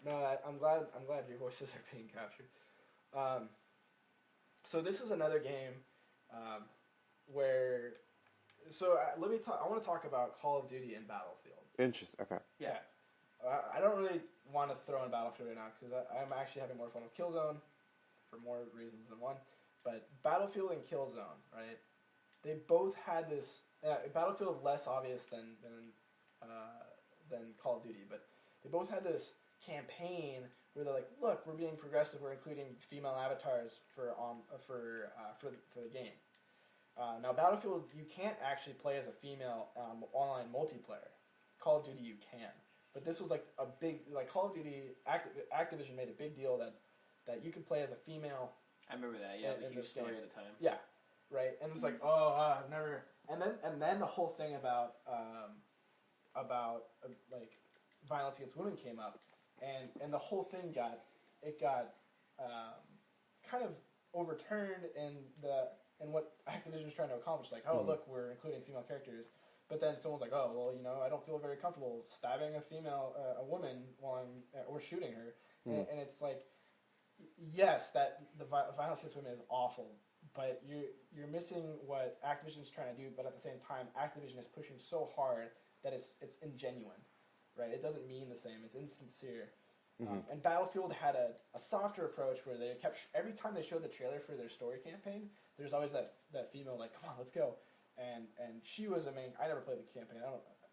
I'm glad your voices are being captured. So this is another game where. So let me talk. I want to talk about Call of Duty and Battlefield. Interesting. Okay. Yeah. I don't really want to throw in Battlefield right now because I'm actually having more fun with Killzone for more reasons than one. But Battlefield and Killzone, right? They both had this. Battlefield less obvious than Call of Duty, but they both had this campaign where they're like, "Look, we're being progressive. We're including female avatars for the game." Now, Battlefield, you can't actually play as a female online multiplayer. Call of Duty, you can. But this was like a big, like Call of Duty, Activision made a big deal that you can play as a female. I remember that, yeah, the huge story at the time. Yeah, right. And it's like, I've never. And then the whole thing about like violence against women came up, and the whole thing got kind of overturned in what Activision was trying to accomplish. Like, look, we're including female characters. But then someone's like, oh, well, I don't feel very comfortable stabbing a woman or shooting her. And it's like, yes, that the violence against women is awful, but you're missing what Activision's trying to do. But at the same time, Activision is pushing so hard that it's ingenuine, right? It doesn't mean the same. It's insincere. And Battlefield had a softer approach where they kept every time they showed the trailer for their story campaign, there's always that female like, come on, let's go. And she was a main. I never played the campaign.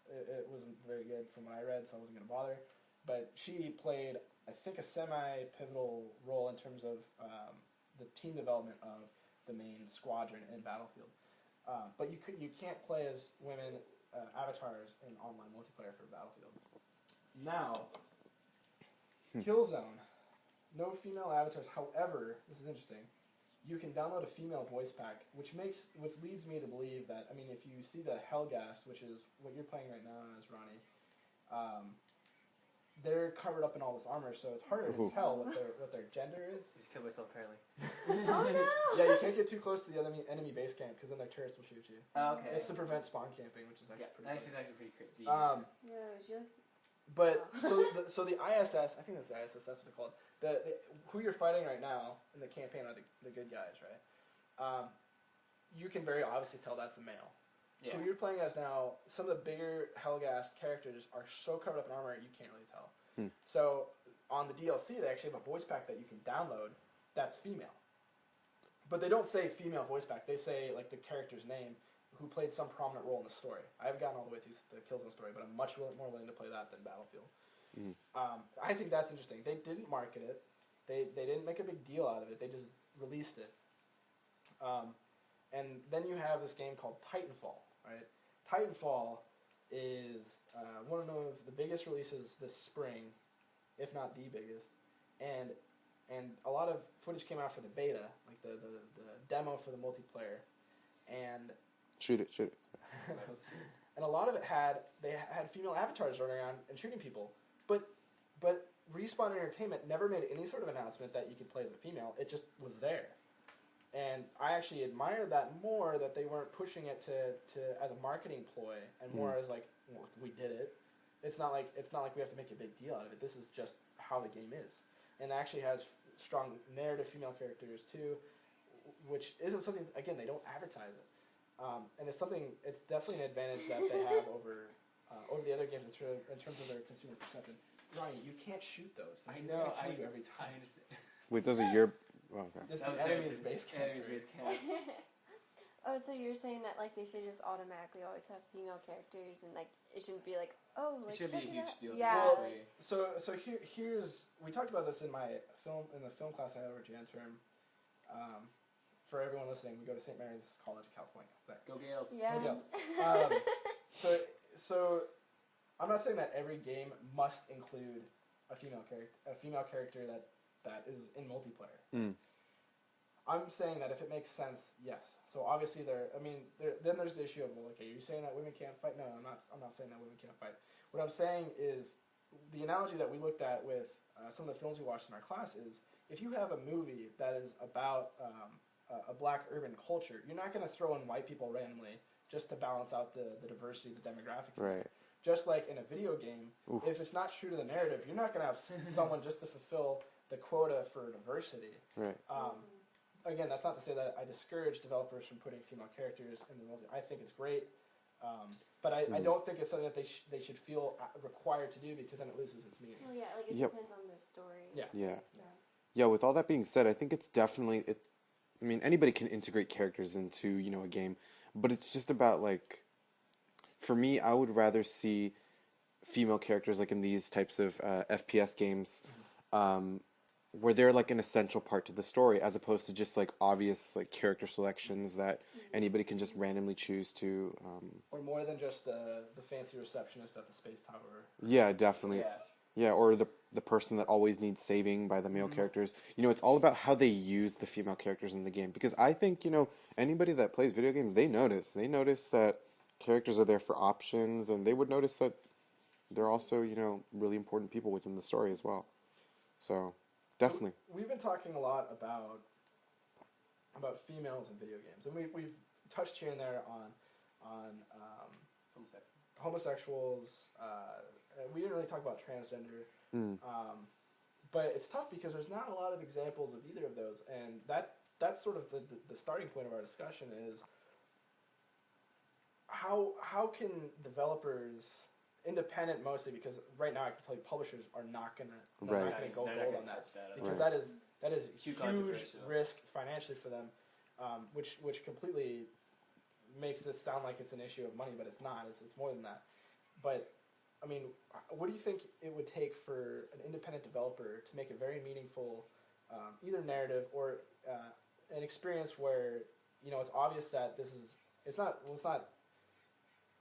It wasn't very good from what I read, so I wasn't going to bother. But she played, I think, a semi-pivotal role in terms of the team development of the main squadron in Battlefield. But you can't play as women avatars in online multiplayer for Battlefield. Now, Killzone, no female avatars. However, this is interesting. you can download a female voice pack, which leads me to believe that, I mean, if you see the Hellgast, which is what you're playing right now as Ronnie, they're covered up in all this armor, so it's harder to tell what their gender is. I just killed myself apparently. Oh no! Yeah, you can't get too close to the enemy base camp because then their turrets will shoot you. Oh, okay. It's to prevent spawn camping, which is actually Yeah, pretty. actually, it's actually pretty crazy. Yeah, But so the ISS, I think that's the ISS. That's what they're called. The who you're fighting right now in the campaign are the good guys, right? You can very obviously tell that's a male. Yeah. Who you're playing as now, some of the bigger Hellgast characters are so covered up in armor you can't really tell. So on the DLC, they actually have a voice pack that you can download that's female. But they don't say female voice pack. They say like the character's name, who played some prominent role in the story. I haven't gotten all the way through the Killzone story, but I'm much more willing to play that than Battlefield. I think that's interesting. They didn't market it. They didn't make a big deal out of it. They just released it. And then you have this game called Titanfall, right? Titanfall is one of the biggest releases this spring, if not the biggest. And a lot of footage came out for the beta, like the demo for the multiplayer. And Shoot it. and a lot of it had female avatars running around and shooting people. But Respawn Entertainment never made any sort of announcement that you could play as a female. It just was there. And I actually admire that more, that they weren't pushing it to as a marketing ploy and more as like, well, we did it. It's not like we have to make a big deal out of it. This is just how the game is. And it actually has strong narrative female characters too, which isn't something, again, they don't advertise it. And it's definitely an advantage that they have over the other games in terms of their consumer perception. Ronnie, you can't shoot those. I know. I kill you every time. I understand. Wait, those are your... Oh, okay. This is That was the enemy's there, base camp. Enemy's base camp. Oh, so you're saying that like they should just automatically always have female characters and like it shouldn't be like, oh, like It should be a check huge out. deal. Yeah. Well, basically. So here's we talked about this in the film class I had over Jan term. For everyone listening, we go to St. Mary's College of California. Go Gales. Yeah. Go Gales. So I'm not saying that every game must include a female character that is in multiplayer. I'm saying that if it makes sense, yes. So obviously then there's the issue of, well, okay, you're saying that women can't fight? No, I'm not saying that women can't fight. What I'm saying is the analogy that we looked at with some of the films we watched in our class is, if you have a movie that is about a black urban culture, you're not going to throw in white people randomly just to balance out the diversity of the demographics. Right. Just like in a video game, if it's not true to the narrative, you're not going to have someone just to fulfill the quota for diversity. Right. Again, that's not to say that I discourage developers from putting female characters in the multi. I think it's great, but I don't think it's something that they should feel required to do, because then it loses its meaning. Oh yeah, like it Yep. depends on the story. Yeah, with all that being said, I think it's definitely... I mean, anybody can integrate characters into, a game, but it's just about, like... For me, I would rather see female characters, like in these types of FPS games, where they're like an essential part to the story, as opposed to just like obvious like character selections that anybody can just randomly choose to. Or more than just the fancy receptionist at the space tower. Yeah, definitely. Yeah. Yeah, or the person that always needs saving by the male characters. It's all about how they use the female characters in the game. Because I think, anybody that plays video games, they notice. They notice that characters are there for options, and they would notice that they're also, really important people within the story as well. So, definitely. So we've been talking a lot about females in video games, and we've touched here and there on homosexuals. We didn't really talk about transgender, but it's tough because there's not a lot of examples of either of those, and that's sort of the starting point of our discussion is how can developers, independent mostly, because right now I can tell you publishers are not gonna go gold on that, because that is Too huge controversial. risk financially for them, which completely makes this sound like it's an issue of money, but it's not. It's more than that. But I mean, what do you think it would take for an independent developer to make a very meaningful, either narrative or an experience where it's obvious that it's not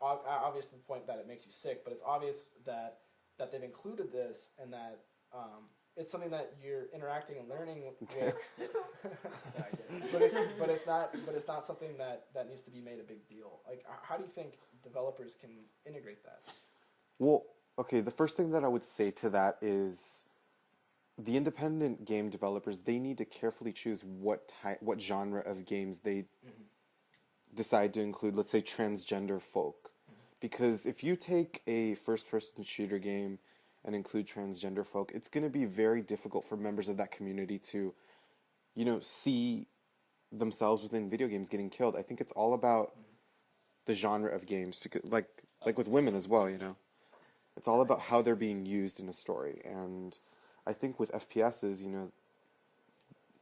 obvious to the point that it makes you sick, but it's obvious that they've included this, and that it's something that you're interacting and learning with. Sorry, but it's not something that needs to be made a big deal. Like, how do you think developers can integrate that? Well, okay, the first thing that I would say to that is the independent game developers, they need to carefully choose what genre of games they decide to include, let's say transgender folk. Because if you take a first-person shooter game and include transgender folk, it's going to be very difficult for members of that community to, see themselves within video games getting killed. I think it's all about the genre of games, because like with women as well, It's all about how they're being used in a story. And I think with FPSs,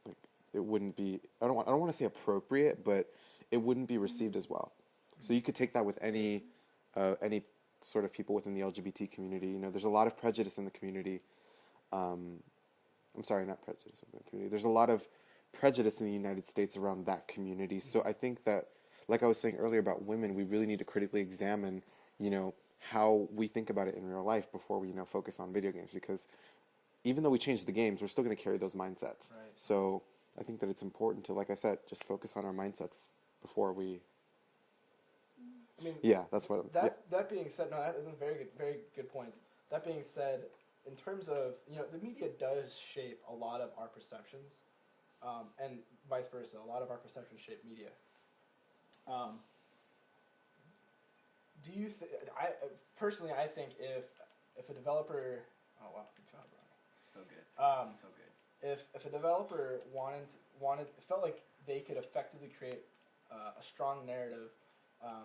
like, it wouldn't be, I don't want to say appropriate, but it wouldn't be received as well. So you could take that with any sort of people within the LGBT community. There's a lot of prejudice in the community. I'm sorry, not prejudice in the community. There's a lot of prejudice in the United States around that community. So I think that, like I was saying earlier about women, we really need to critically examine, how we think about it in real life before we, focus on video games. Because even though we change the games, we're still going to carry those mindsets. Right. So I think that it's important to, like I said, just focus on our mindsets before we... I mean, yeah, that's what... That being said, no, that is a very good points. That being said, in terms of, the media does shape a lot of our perceptions, and vice versa. A lot of our perceptions shape media. Do you personally, I think if a developer... Oh, wow, good job, Ronnie. So good. So good. If a developer felt like they could effectively create a strong narrative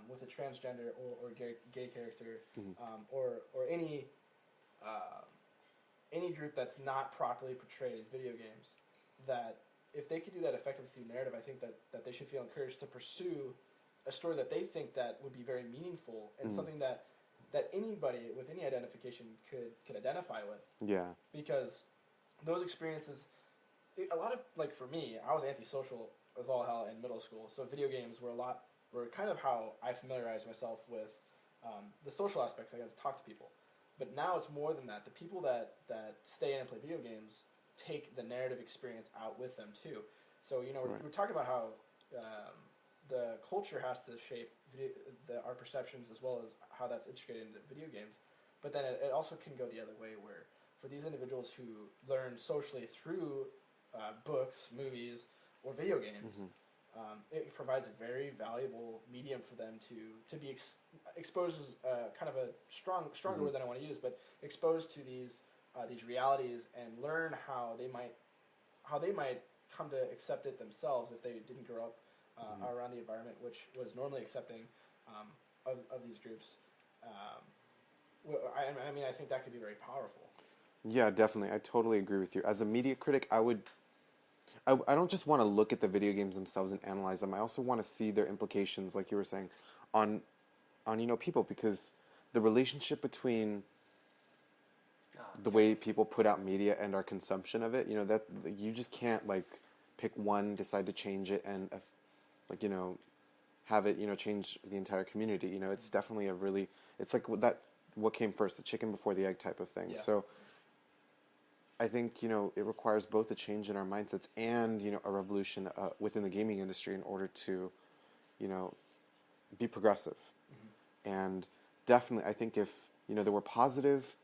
with a transgender or gay character, or any group that's not properly portrayed in video games, that if they could do that effectively through narrative, I think that they should feel encouraged to pursue a story that they think that would be very meaningful and something that anybody with any identification could identify with. Yeah. Because those experiences, a lot of, like for me, I was antisocial as all hell in middle school, so video games were kind of how I familiarized myself with the social aspects. I got to talk to people. But now it's more than that. The people that stay in and play video games take the narrative experience out with them too. So, we're talking about how the culture has to shape our perceptions as well as how that's integrated into video games. But then it also can go the other way, where for these individuals who learn socially through books, movies, or video games, it provides a very valuable medium for them to be exposed as kind of a stronger word than I want to use, but exposed to these realities and learn how they might come to accept it themselves if they didn't grow up around the environment which was normally accepting of these groups. I think that could be very powerful. Yeah, definitely. I totally agree with you. As a media critic, I don't just want to look at the video games themselves and analyze them. I also want to see their implications, like you were saying, on people, because the relationship between the way people put out media and our consumption of it, that you just can't pick one, decide to change it, and have it change the entire community. It's definitely it's like what came first, the chicken before the egg type of thing. Yeah. So I think it requires both a change in our mindsets and a revolution within the gaming industry in order to be progressive. And definitely, I think if there were positive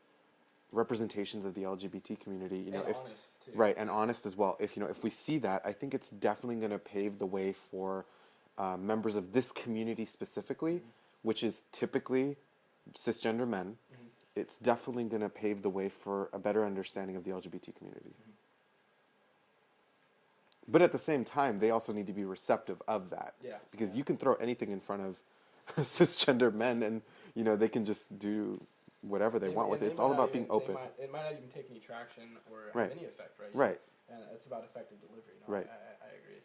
representations of the LGBT community, and honest too. Right, and honest as well. If we see that, I think it's definitely going to pave the way for members of this community specifically, which is typically cisgender men. It's definitely going to pave the way for a better understanding of the LGBT community. But at the same time, they also need to be receptive of that. Yeah. Because you can throw anything in front of cisgender men and, they can just do whatever they want with it. It's all about being open. It might not even take any traction or Right. have any effect, right? Right. And it's about effective delivery. Right. I agree.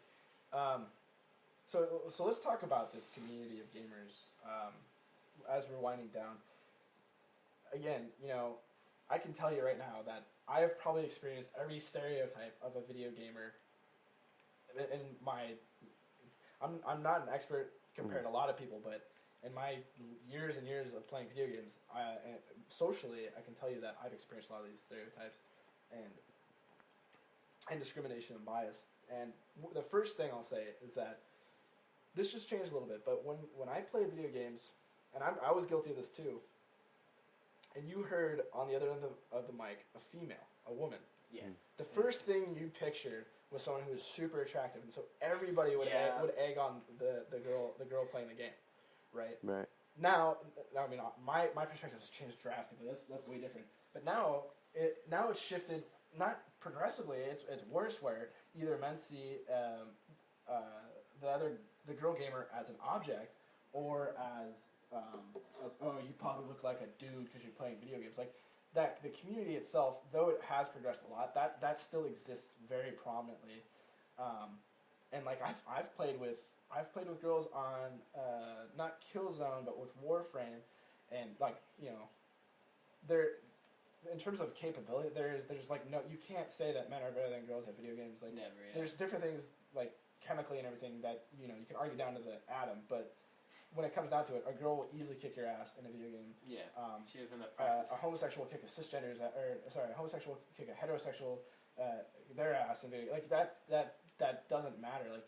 So let's talk about this community of gamers as we're winding down. Again, I can tell you right now that I have probably experienced every stereotype of a video gamer. I'm not an expert compared to a lot of people, but in my years and years of playing video games, socially, I can tell you that I've experienced a lot of these stereotypes, and and discrimination and bias. And the first thing I'll say is that this just changed a little bit, but when I played video games, and I was guilty of this too, and you heard on the other end of the mic a female, a woman, Yes. the first thing you pictured was someone who was super attractive, and so everybody would egg on the girl playing the game, right? Right. Now, I mean, my perspective has changed drastically. That's way different. But now it's shifted, not progressively. It's worse, where either men see the girl gamer as an object, or as oh, you probably look like a dude because you're playing video games. Like that, the community itself, though it has progressed a lot, that still exists very prominently. And like I've played with girls on not Killzone but with Warframe, and like, you know, they're, in terms of capability, there's like no, you can't say that men are better than girls at video games. Like Never. Yeah. there's different things like chemically and everything that, you know, you can argue down to the atom, but when it comes down to it, a girl will easily kick your ass in a video game. Yeah. She has enough practice. A homosexual will kick a cisgender's, a homosexual will kick a heterosexual their ass in video. Like that doesn't matter. Like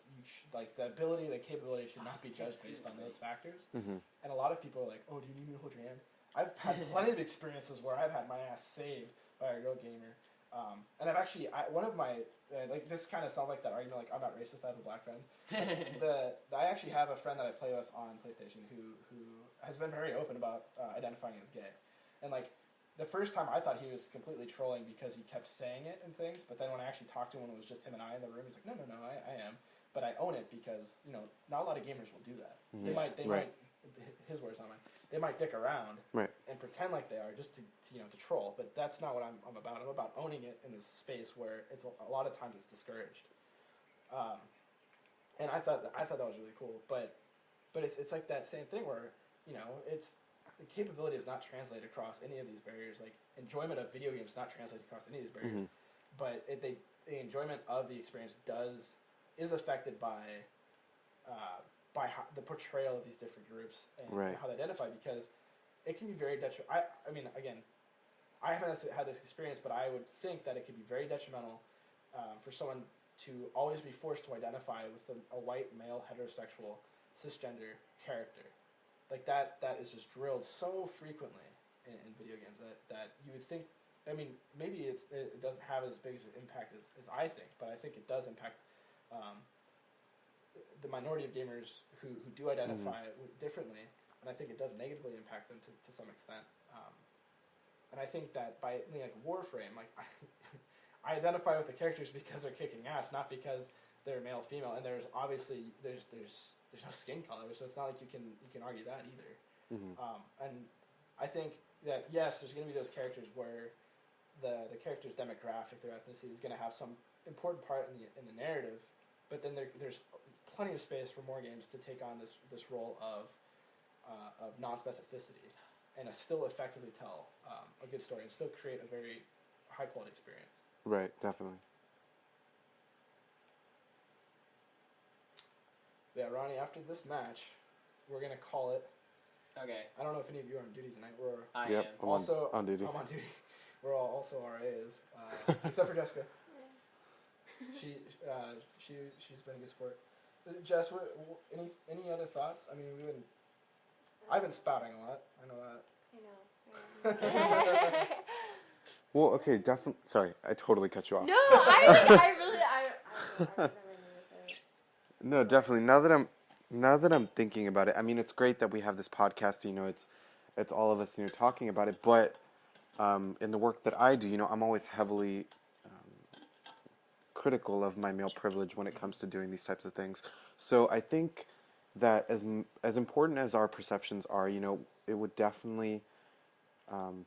like the ability, the capability should not be judged based on those factors. Mm-hmm. And a lot of people are like, "Oh, do you need me to hold your hand?" I've had plenty of experiences where I've had my ass saved by a girl gamer. And I've actually, one of my, like, this kind of sounds like that argument, like, I'm not racist, I have a black friend. I actually have a friend that I play with on PlayStation who has been very open about identifying as gay. And, like, the first time I thought he was completely trolling because he kept saying it and things, but then when I actually talked to him when it was just him and I in the room, he's like, no, I am. But I own it because, you know, not a lot of gamers will do that. Mm-hmm. They might, his words, not mine, they might dick around and pretend like they are just to you know, to troll, but that's not what I'm about. I'm about owning it in this space where it's a lot of times it's discouraged. And I thought that was really cool, but it's like that same thing where, you know, it's the capability is not translated across any of these barriers. Like, enjoyment of video games is not translated across any of these barriers, but the enjoyment of the experience is affected by the portrayal of these different groups and how they identify, because it can be very detrimental. I mean, again, I haven't had this experience, but I would think that it could be very detrimental for someone to always be forced to identify with a white male heterosexual cisgender character. Like that is just drilled so frequently in video games that you would think. I mean, maybe it doesn't have as big an impact as I think, but I think it does impact the minority of gamers who do identify differently, and I think it does negatively impact them to some extent. And I think that by, like, Warframe, like I identify with the characters because they're kicking ass, not because they're male female. And there's obviously there's no skin color, so it's not like you can argue that either. And I think that yes, there's going to be those characters where the character's demographic, their ethnicity, is going to have some important part in the narrative, but then there's plenty of space for more games to take on this role of non-specificity and still effectively tell a good story and still create a very high quality experience. Right, definitely. Yeah, Ronnie, after this match, we're going to call it. Okay. I don't know if any of you are on duty tonight. I am. I'm on duty. I'm on duty. We're all also RAs, except for Jessica. She's been a good sport. Jess, any other thoughts? I mean, I've been spouting a lot. I know that. I know. Well, okay, definitely. Sorry, I totally cut you off. No, I don't know. No, definitely. Now that I'm thinking about it, I mean, it's great that we have this podcast. You know, it's all of us, you know, talking about it. But in the work that I do, you know, I'm always heavily critical of my male privilege when it comes to doing these types of things. So I think that as important as our perceptions are, you know, it would definitely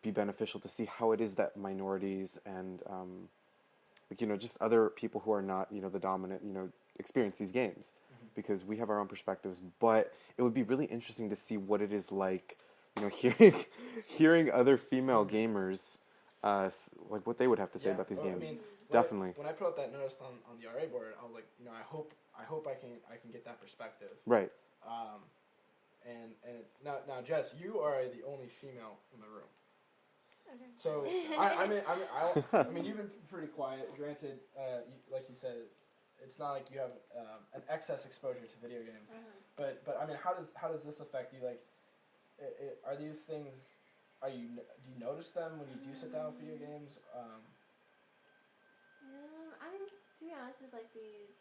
be beneficial to see how it is that minorities and like, you know, just other people who are not, you know, the dominant, you know, experience these games, because we have our own perspectives. But it would be really interesting to see what it is like, you know, hearing other female gamers, like what they would have to say about these games. I mean, definitely. When I put out that notice on the RA board, I was like, you know, I hope I can get that perspective. Right. And now, Jess, you are the only female in the room. Okay. So I mean, you've been pretty quiet. Granted, like you said, it's not like you have an excess exposure to video games. But I mean, how does this affect you? Like, are these things? Do you notice them when you do sit down with video games? I mean, to be honest with like these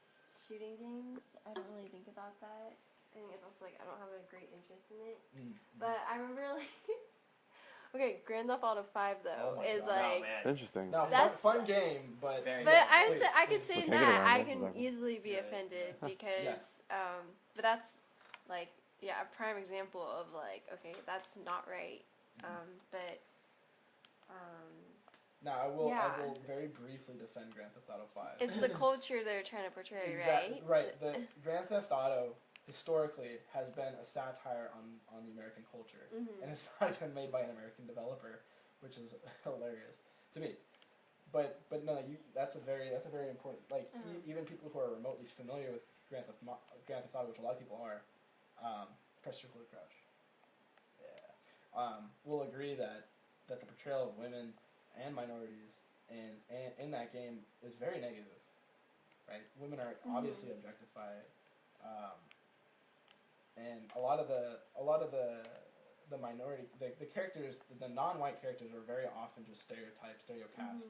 shooting games, I don't really think about that. I think it's also like I don't have a great interest in it. But I remember like, okay, Grand Theft Auto 5 though is like. Interesting. No, That's fun game, but I could say Take it that around I it, can exactly. easily be offended because, but that's like a prime example of like okay, that's not right. But no, I will Yeah. very briefly defend Grand Theft Auto 5. it's the culture they're trying to portray, Exactly, right? right. The Grand Theft Auto historically has been a satire on the American culture, and it's not even made by an American developer, which is hilarious to me. But no, that's a very important like even people who are remotely familiar with Grand Theft Auto, which a lot of people are, press circle to crouch. Yeah, will agree that the portrayal of women and minorities in that game is very negative, right? Women are obviously objectified, and a lot of the minority the characters, the non-white characters are very often just stereocast.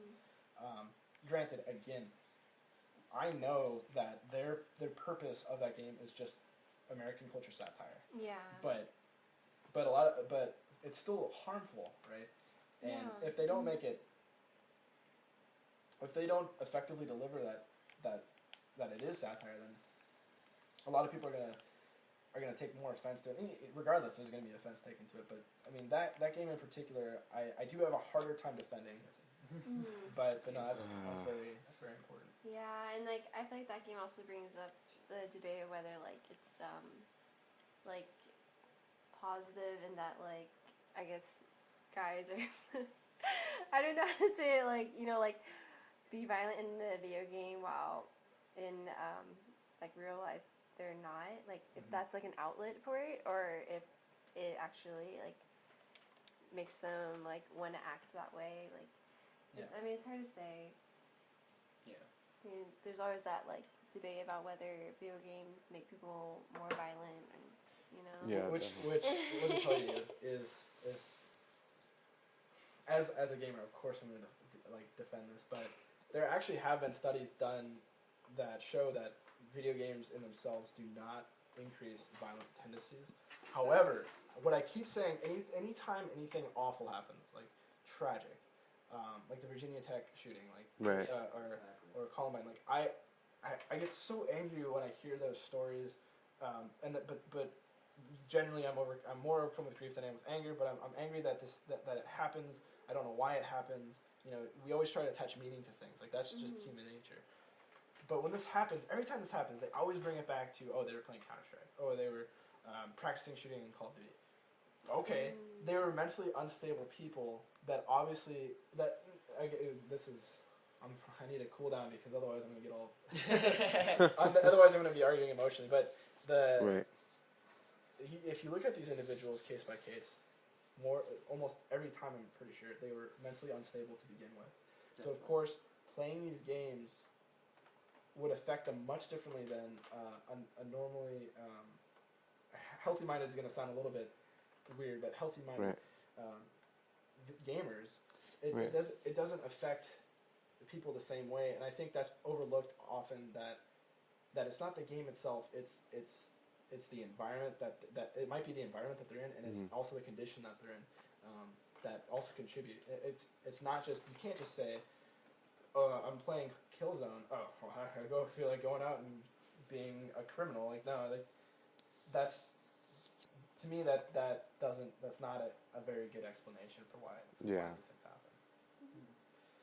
Granted, again, I know that their purpose of that game is just American culture satire, Yeah. but it's still harmful, right? And if they don't make it, if they don't effectively deliver that it is satire, then a lot of people are gonna take more offense to it. I mean, regardless, there's gonna be offense taken to it. But I mean that game in particular, I do have a harder time defending. But no, that's very important. Yeah, and like I feel like that game also brings up the debate of whether like it's like positive in that like I guess guys are I don't know how to say it, like like be violent in the video game while in like real life they're not, like if that's like an outlet for it or if it actually like makes them like want to act that way, like it's, I mean it's hard to say. I mean, there's always that like debate about whether video games make people more violent, and Which let me tell you is as a gamer, of course I'm going to like defend this, but there actually have been studies done that show that video games in themselves do not increase violent tendencies. However, what I keep saying, anytime anything awful happens, like tragic, like the Virginia Tech shooting, like or Columbine, like I get so angry when I hear those stories, but generally I'm more overcome with grief than I am with anger. But I'm angry that it happens. I don't know why it happens. We always try to attach meaning to things. Like that's just human nature. But when this happens, every time this happens, they always bring it back to they were playing Counter-Strike. They were practicing shooting in Call of Duty. Okay, they were mentally unstable people that obviously I need to cool down because otherwise I'm going to get all otherwise I'm going to be arguing emotionally. But if you look at these individuals case by case, almost every time I'm pretty sure they were mentally unstable to begin with. So of course playing these games would affect them much differently than a normally healthy-minded is going to sound a little bit weird, but healthy-minded gamers, it doesn't affect people the same way, and I think that's overlooked often. That it's not the game itself; it's the environment that it might be the environment that they're in, and it's also the condition that they're in that also contribute. It's not just, you can't just say, I'm playing Killzone. I feel like going out and being a criminal. Like no, that's to me that's not a very good explanation for why these things happen.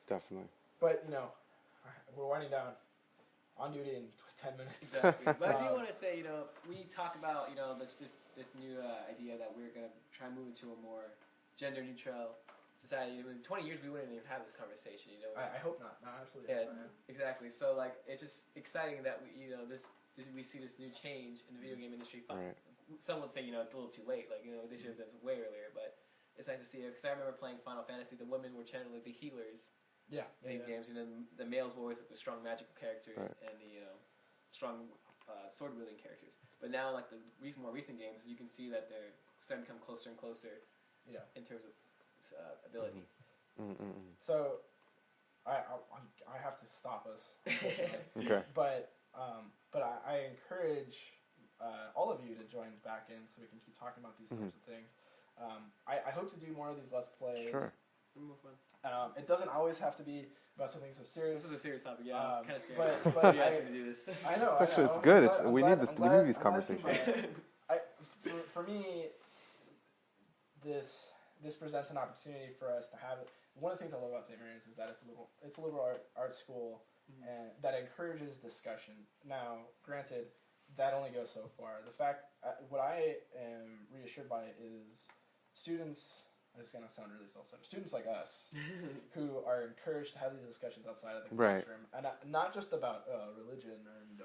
Definitely. But we're winding down. On duty in 10 minutes. Exactly. But I do want to say, we talk about this new idea that we're gonna try and move into a more gender neutral society. In 20 years, we wouldn't even have this conversation. I hope not. No, absolutely. Yeah, exactly. So like, it's just exciting that we we see this new change in the video game industry. Some would say it's a little too late. Like they should have done this way earlier. But it's nice to see it because I remember playing Final Fantasy. The women were generally the healers Yeah. in these games, and then the males were always like, the strong magical characters and the strong sword wielding characters. But now, like the more recent games, you can see that they're starting to come closer and closer. Yeah. In terms of ability. So, I have to stop us. Okay. But I encourage all of you to join back in so we can keep talking about these types of things. I hope to do more of these Let's Plays. Sure. It doesn't always have to be about something so serious. This is a serious topic, yeah. It's kind of scary. But you asked me to do this. I know. It's good. We need this. We need these conversations. For me, this presents an opportunity for us to have. One of the things I love about St. Mary's is that it's a liberal art school, and that encourages discussion. Now, granted, that only goes so far. The fact, what I am reassured by is students. It's gonna sound really self-centered. Students like us, who are encouraged to have these discussions outside of the classroom, and not just about religion and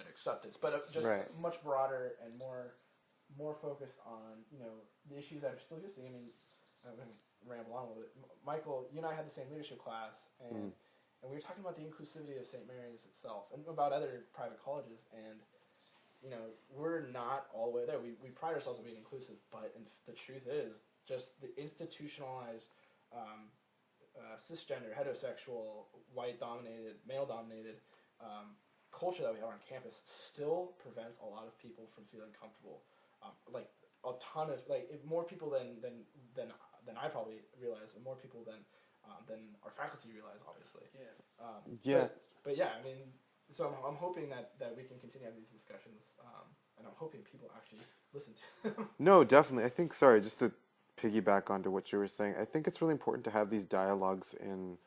acceptance, but just much broader and more focused on the issues that are still existing. I mean, I'm gonna ramble on a little bit. Michael, you and I had the same leadership class, and we were talking about the inclusivity of St. Mary's itself, and about other private colleges, and we're not all the way there. We pride ourselves on being inclusive, but the truth is, just the institutionalized, cisgender, heterosexual, white-dominated, male-dominated culture that we have on campus still prevents a lot of people from feeling comfortable. Like a ton of more people than I probably realize, and more people than our faculty realize, obviously. Yeah. But yeah, I mean, so I'm hoping that we can continue having these discussions, and I'm hoping people actually listen to them. No, definitely. I think, sorry, just to piggyback onto what you were saying, I think it's really important to have these dialogues in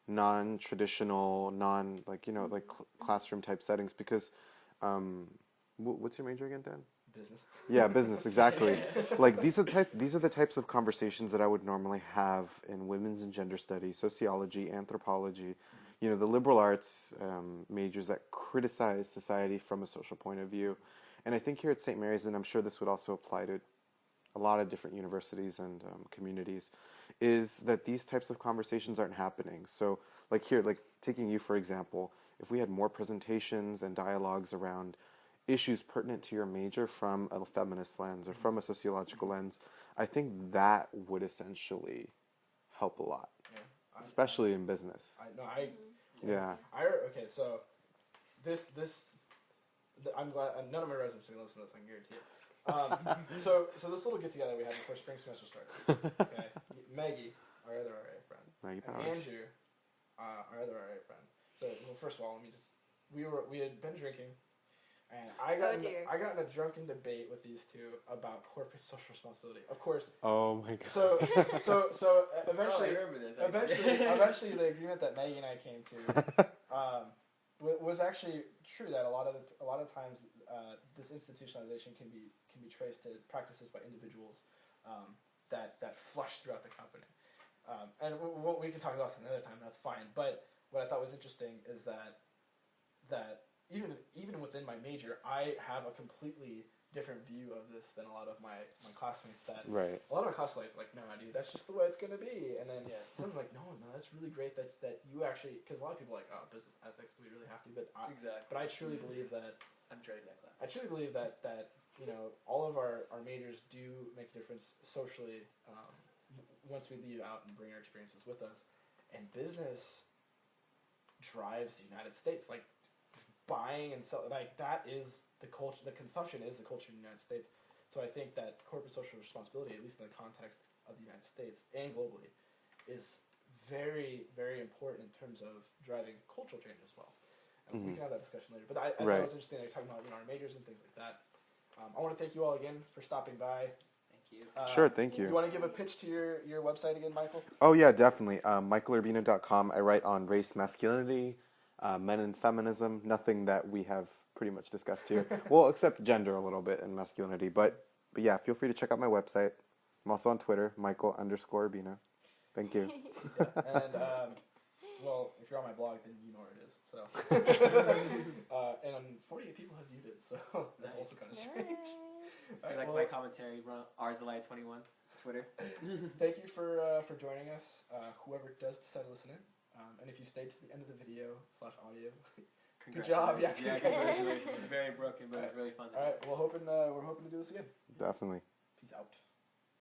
non-traditional, classroom type settings, because what's your major again, Dan? Business. Yeah, business, exactly. These are the types of conversations that I would normally have in women's and gender studies, sociology, anthropology, the liberal arts majors that criticize society from a social point of view. And I think here at St. Mary's, and I'm sure this would also apply to a lot of different universities and communities, is that these types of conversations aren't happening. So, taking you for example, if we had more presentations and dialogues around issues pertinent to your major from a feminist lens or from a sociological lens, I think that would essentially help a lot, especially in business. Okay, so I'm glad none of my residents are going to listen to this. I can guarantee it. So this little get together we had before spring semester started. Okay, Maggie, our other RA friend, and Andrew, our other RA friend. So first of all, we had been drinking. And I got in a drunken debate with these two about corporate social responsibility. Of course. Oh my god. So eventually, I remember this. eventually, the agreement that Maggie and I came to was actually true. That a lot of times this institutionalization can be traced to practices by individuals that flush throughout the company. And we can talk about this another time. That's fine. But what I thought was interesting is that even within my major, I have a completely different view of this than a lot of my classmates said. Right. A lot of my classmates like, no, dude, that's just the way it's going to be. And then some like, no, that's really great that you actually, because a lot of people are like, oh, business ethics, do we really have to? But I truly believe that. I'm dreading that class. I truly believe that all of our majors do make a difference socially once we leave out and bring our experiences with us. And business drives the United States. Buying and selling, that is the culture. The consumption is the culture in the United States. So I think that corporate social responsibility, at least in the context of the United States and globally, is very, very important in terms of driving cultural change as well. And we can have that discussion later. But I thought it was interesting that you're talking about our majors and things like that. I want to thank you all again for stopping by. Thank you. Sure, thank you. You want to give a pitch to your website again, Michael? Oh yeah, definitely. MichaelUrbino.com. I write on race, masculinity, men and feminism, nothing that we have pretty much discussed here. Well, except gender a little bit and masculinity. But yeah, feel free to check out my website. I'm also on Twitter, Michael_Urbino. Thank you. And, well, if you're on my blog, then you know where it is. So, and 48 people have viewed it, so that's also kind of strange. If you like my commentary, Arzalai21. Twitter. Thank you for joining us. Whoever does decide to listen in, and if you stayed to the end of the video / audio, good job. Yeah, congratulations. It's very broken, but it's really fun. All right, we're hoping to do this again. Definitely. Peace out.